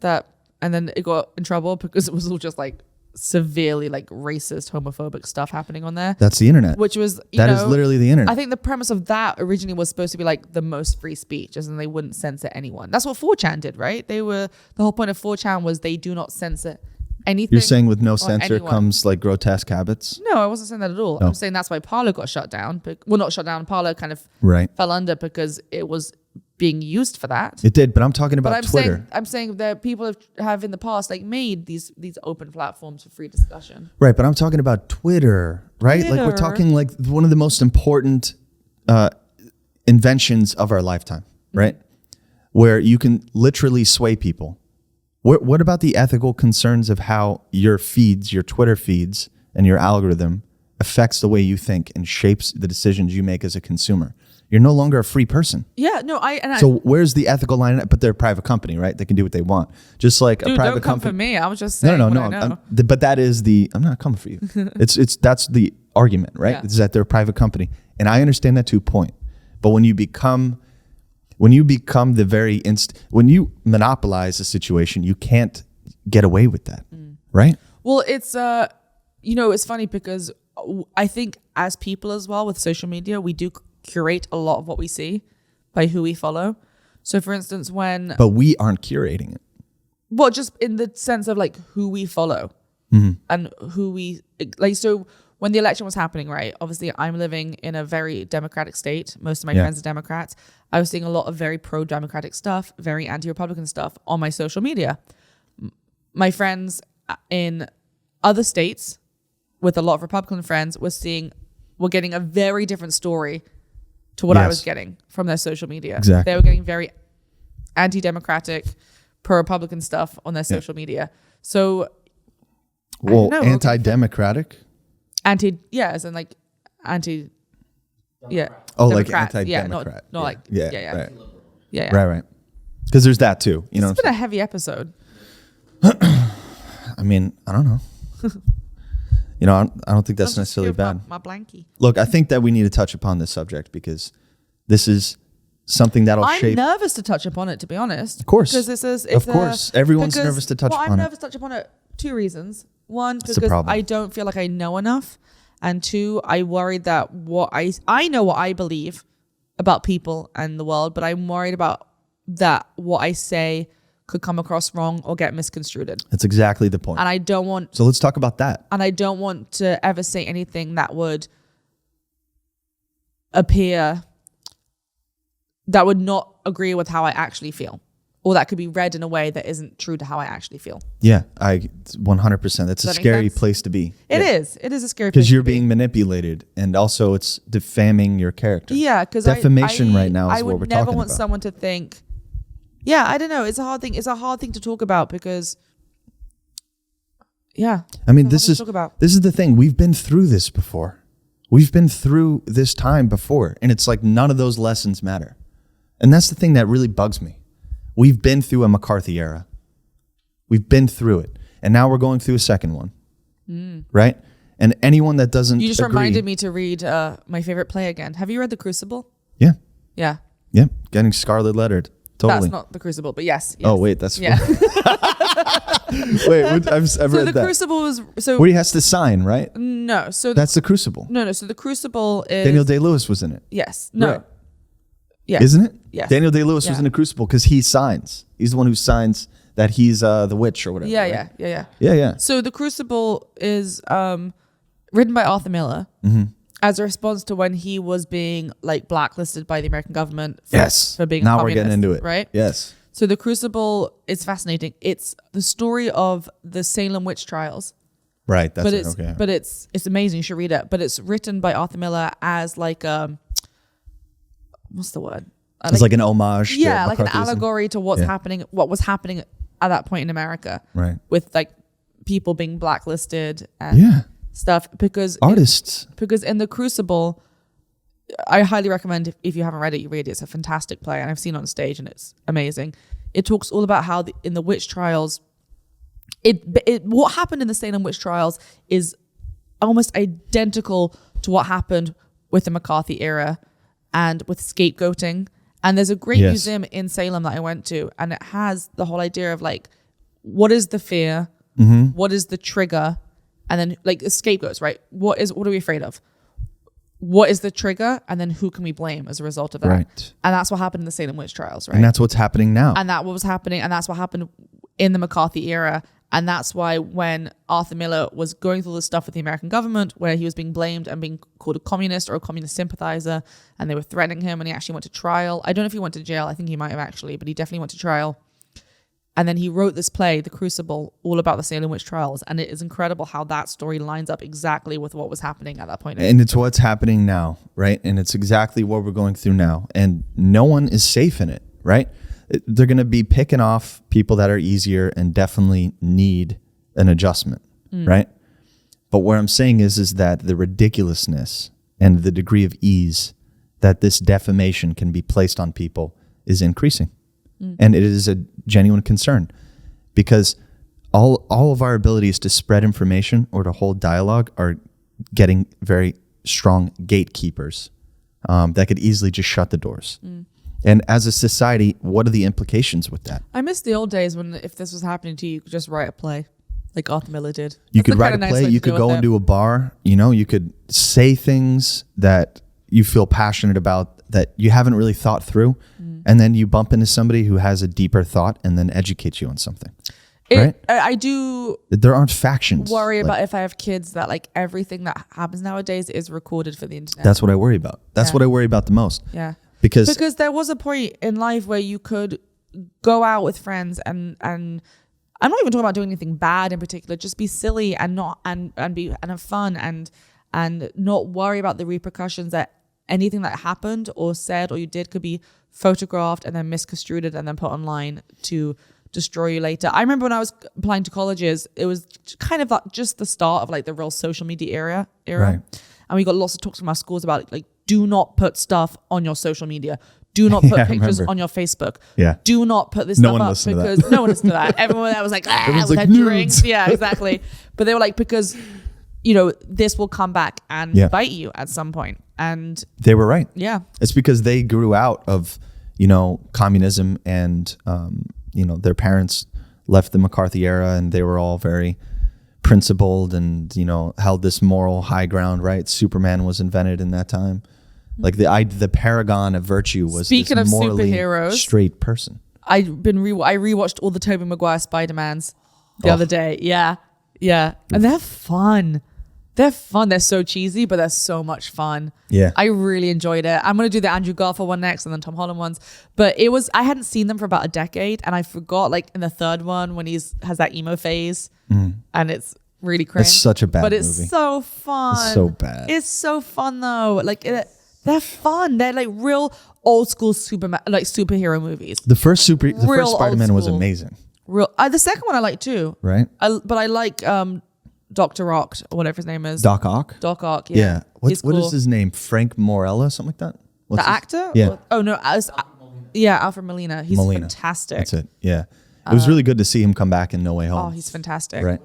And then it got in trouble because it was all just like severely like racist, homophobic stuff happening on there. That's the internet. Which was, That is literally the internet. I think the premise of that originally was supposed to be like the most free speech, as in they wouldn't censor anyone. That's what 4chan did, right? The whole point of 4chan was they do not censor anything. You're saying with no censor anyone. comes like grotesque habits? No, I wasn't saying that at all. No. I'm saying that's why Parler got shut down. Well, not shut down. Parler kind of Right. fell under because it was being used for that. It did, but I'm talking about But Twitter. I'm saying that people have in the past like made these open platforms for free discussion. Right, but I'm talking about Twitter, right? Like we're Twitter. talking like one of the most important inventions of our lifetime, right? Where you can literally sway people. What about the ethical concerns of how your feeds, your Twitter feeds, and your algorithm affects the way you think and shapes the decisions you make as a consumer? You're no longer a free person. Yeah, no, So where's the ethical line? But they're a private company, right? They can do what they want. Just like a private don't come company. for me. I was just saying. No. But that is I'm not coming for you. That's the argument, right? Yeah. Is that they're a private company, and I understand that to a point. But when you become the very when you monopolize a situation, you can't get away with that, right? Well, it's it's funny because I think as people as well with social media, we do curate a lot of what we see by who we follow. So for instance, but we aren't curating it. Well, just in the sense of like who we follow and who we like. So when the election was happening, right? Obviously, I'm living in a very democratic state. Most of my friends are Democrats. I was seeing a lot of very pro-democratic stuff, very anti-Republican stuff on my social media. My friends in other states with a lot of Republican friends were getting a very different story to what I was getting from their social media. Exactly. They were getting very anti-democratic, pro-Republican stuff on their social media. So, Anti-democratic? as in like anti, Oh, like Democrats. anti-democrat. Not like, Right. Right. Because there's that too. You know, It's been a heavy episode. I mean, I don't know. I don't think that's necessarily bad. My blankie. Look, I think that we need to touch upon this subject because this is something that'll I'm shape. nervous to touch upon it, to be honest. Of course. Because this is... Of course. Everyone's nervous to touch upon it. I'm nervous to touch upon it. 2 reasons. One, That's the because problem. I don't feel like I know enough. And 2, I worried that I know what I believe about people and the world, but I'm worried about that what I say could come across wrong or get misconstrued. That's exactly the point. And I don't want... So let's talk about that. And I don't want to ever say anything that would appear... that would not agree with how I actually feel. Or that could be read in a way that isn't true to how I actually feel. Yeah, 100%. That's a that make scary sense? place to be. It is. It is a scary place Because you're to be. being manipulated, and also it's defaming your character. Yeah, because defamation right now is I what we're would never talking want about. someone to think. Yeah, I don't know. It's a hard thing. It's a hard thing to talk about because. Yeah. I mean, It's a hard thing to talk about. this is the thing. We've been through this before. We've been through this time before, and it's like none of those lessons matter. And that's the thing that really bugs me. We've been through a McCarthy era. We've been through it. And now we're going through a second one. Right? And anyone that doesn't You just agree, reminded me to read my favorite play again. Have you read The Crucible? Yeah. Yeah. Yeah. Getting scarlet lettered. Totally. That's not The Crucible, but yes. Oh, wait. That's... Yeah. Wait, I've So read The that. Crucible was... So Where he has to sign, right? no. So That's the Crucible. No. So The Crucible is... Daniel Day-Lewis was in it. Yes. No. Right. Yes. Isn't it? Yes. Daniel Day-Lewis was Yeah. in the Crucible because he signs. He's the one who signs that he's the witch or whatever. Yeah, right? yeah. Yeah. So The Crucible is written by Arthur Miller as a response to when he was being like blacklisted by the American government Yes. for being Now a we're communist, getting into it. right? Yes. So The Crucible is fascinating. It's the story of the Salem witch trials. Right. That's But it. it's Okay. but it's amazing. You should read it. But it's written by Arthur Miller as like what's the word? It's like an homage. Yeah, to like an McCarthyism. allegory to what was happening at that point in America. Right. With like people being blacklisted and Yeah. stuff because Artists. because in The Crucible, I highly recommend if you haven't read it, you read it. It's a fantastic play, and I've seen it on stage, and it's amazing. It talks all about how in the witch trials, what happened in the Salem witch trials is almost identical to what happened with the McCarthy era and with scapegoating. And there's a great Yes. museum in Salem that I went to, and it has the whole idea of like, what is the fear? What is the trigger? And then like the scapegoats, right? What are we afraid of? What is the trigger? And then who can we blame as a result of that? Right. And that's what happened in the Salem witch trials, right? And that's what's happening now. And that was happening, and that's what happened in the McCarthy era. And that's why when Arthur Miller was going through this stuff with the American government, where he was being blamed and being called a communist or a communist sympathizer, and they were threatening him, and he actually went to trial. I don't know if he went to jail. I think he might have actually, but he definitely went to trial. And then he wrote this play, The Crucible, all about the Salem witch trials. And it is incredible how that story lines up exactly with what was happening at that point. And it's what's happening now, right? And it's exactly what we're going through now. And no one is safe in it, right? They're going to be picking off people that are easier and definitely need an adjustment, right? But what I'm saying is that the ridiculousness and the degree of ease that this defamation can be placed on people is increasing. And it is a genuine concern because all of our abilities to spread information or to hold dialogue are getting very strong gatekeepers that could easily just shut the doors. And as a society, what are the implications with that? I miss the old days when if this was happening to you, you could just write a play like Arthur Miller did. You That's could the write a kinda nice play, way you to deal could go with it. into a bar, you could say things that you feel passionate about that you haven't really thought through. And then you bump into somebody who has a deeper thought and then educates you on something. Right? I do There aren't factions. worry about if I have kids that like everything that happens nowadays is recorded for the internet. That's what I worry about. That's Yeah. what I worry about the most. Yeah. Because there was a point in life where you could go out with friends and I'm not even talking about doing anything bad in particular, just be silly and not and have fun and not worry about the repercussions that anything that happened or said or you did could be photographed and then misconstrued and then put online to destroy you later. I remember when I was applying to colleges, it was kind of like just the start of like the real social media era. Right. And we got lots of talks from our schools about like, do not put stuff on your social media. Do not put Yeah, I pictures remember. on your Facebook. Yeah. Do not put this No stuff one up listened to that. because no one listened to that. Everyone that was like, Everyone's with like, their nudes. drinks. Yeah, exactly. But they were like, because, this will come back and bite you at some point. And they were right. yeah. It's because they grew out of, communism and, their parents left the McCarthy era and they were all very principled and, held this moral high ground, right? Superman was invented in that time. Like the paragon of virtue was Speaking this of morally superheroes, straight person. I rewatched all the Tobey Maguire Spider-Mans the other day. Yeah. Yeah. And they're fun. They're fun. They're so cheesy, but they're so much fun. Yeah. I really enjoyed it. I'm going to do the Andrew Garfield one next and then Tom Holland ones. But I hadn't seen them for about a decade. And I forgot like in the third one when has that emo phase and it's really cringe. It's such a bad But movie. it's so fun. It's so bad. It's so fun though. Like they're fun. They're like real old school superhero movies. The first Real old Spider-Man was school. amazing, Real. The second one I like too. right? But I like Dr. Ock or whatever his name is. Doc Ock. Doc Ock. Yeah. Yeah. He's What cool. is his name? Frank Morella, something like that? What's The his- actor? Yeah. Oh no, Alfred Molina. He's Molina. fantastic. That's it. Yeah. It was really good to see him come back in No Way Home. Oh, he's fantastic. right.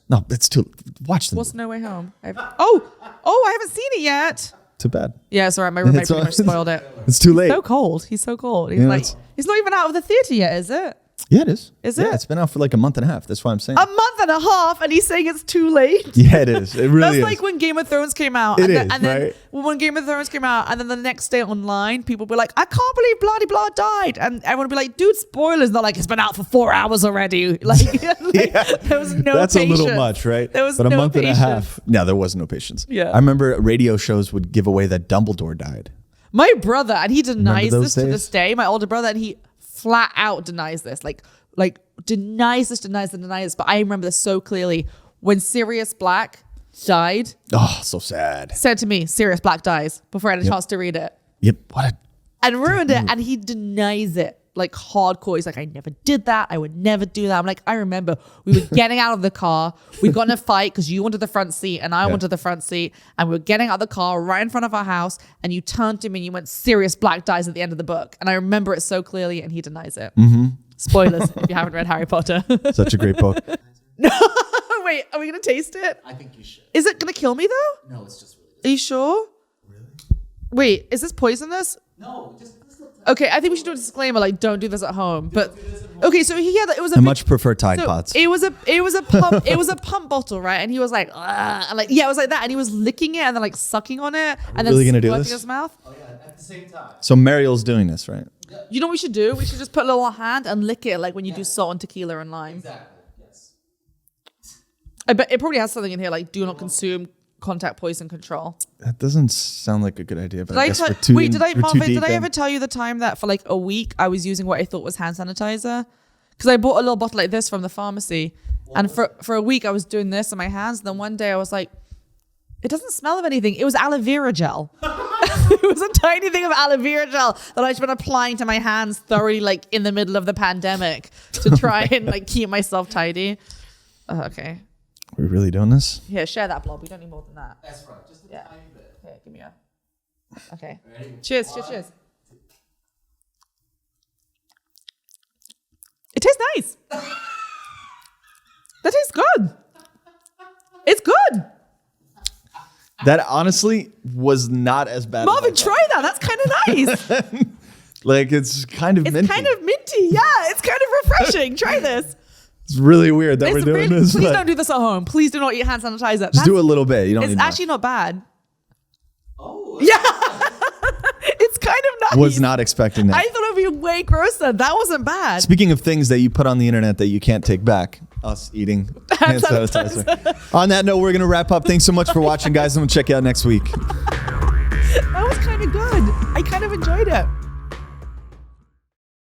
No, it's too. Watch them. What's No Way Home? I haven't seen it yet. Too bad. Yeah, sorry, my roommate It's pretty all- much spoiled it. It's too late. So cold. He's so cold. He's Yeah, like, that's- it's not even out of the theater yet, is it? Yeah, it is. Is Yeah, it? it's been out for like a month and a half. That's why I'm saying. A month and a half, and he's saying it's too late. Yeah, it is. It really That's is. like when Game of Thrones came out. It and is, then right? when Game of Thrones came out, and then the next day online, people were like, I can't believe Bloody Blah died. And everyone would be like, dude, spoilers. Not like, it's been out for 4 hours already. Like, there was no That's patience. a little much, right? There was but a no month patience. and a half. No, there was no patience. Yeah. I remember radio shows would give away that Dumbledore died. My brother, and he denies those this to days? this day, my older brother, and he flat out denies this. Like denies this. But I remember this so clearly. When Sirius Black died, Oh, so sad. said to me, Sirius Black dies, before I had a chance to read it. Yep. What a. And ruined it. And he denies it like hardcore. He's like, I never did that. I would never do that. I'm like, I remember we were getting out of the car. We got in a fight because you wanted the front seat and I wanted the front seat. And we were getting out of the car right in front of our house. And you turned to me and you went, Sirius Black dies at the end of the book. And I remember it so clearly. And he denies it. Spoilers if you haven't read Harry Potter. Such a great book. Wait, are we going to taste it? I think you should. Is it going to kill me though? No, it's just really good. Are you sure? Wait, is this poisonous? No, just Okay, I think we should do a disclaimer, like don't do this at home. But okay, so it was a I big- much prefer Tide so Pods. it was a pump it was a pump bottle, right? And he was like, "Ugh," and like it was like that, and he was licking it and then like sucking on it and really then gonna do squirting this? his mouth. Oh yeah, at the same time. So Meriel's doing this, right? You know what we should do? We should just put a little hand and lick it like when you do salt and tequila and lime. Exactly. Yes. I bet it probably has something in here like do not consume, contact poison control. That doesn't sound like a good idea. But Did I I guess tell- we're too wait, did I we're too Marvin, deep did I in. ever tell you the time that for like a week I was using what I thought was hand sanitizer? Because I bought a little bottle like this from the pharmacy. And for a week I was doing this in my hands. And then one day I was like, it doesn't smell of anything. It was aloe vera gel. It was a tiny thing of aloe vera gel that I've been applying to my hands thoroughly like in the middle of the pandemic to try and like keep myself tidy. Okay. We're really doing this? Here, share that blob. We don't need more than that. That's right. Just a tiny bit. Here, give me a. Okay. Ready? Cheers, cheers. It tastes nice. That tastes good. It's good. That honestly was not as bad. Marvin, as I try that. That's kind of nice. thought. Like it's kind of It's minty. kind of minty. Yeah, it's kind of refreshing. Try this. It's really weird that we're It's doing really- this. Please but don't do this at home. Please do not eat hand sanitizer. just do a little bit. You don't It's need much. actually not bad. Oh. Yeah. It's kind of nice. Was not expecting that. I thought it would be way grosser. That wasn't bad. Speaking of things that you put on the internet that you can't take back, us eating hand sanitizer. On that note, we're going to wrap up. Thanks so much for watching, guys, and we'll check you out next week. That was kind of good. I kind of enjoyed it.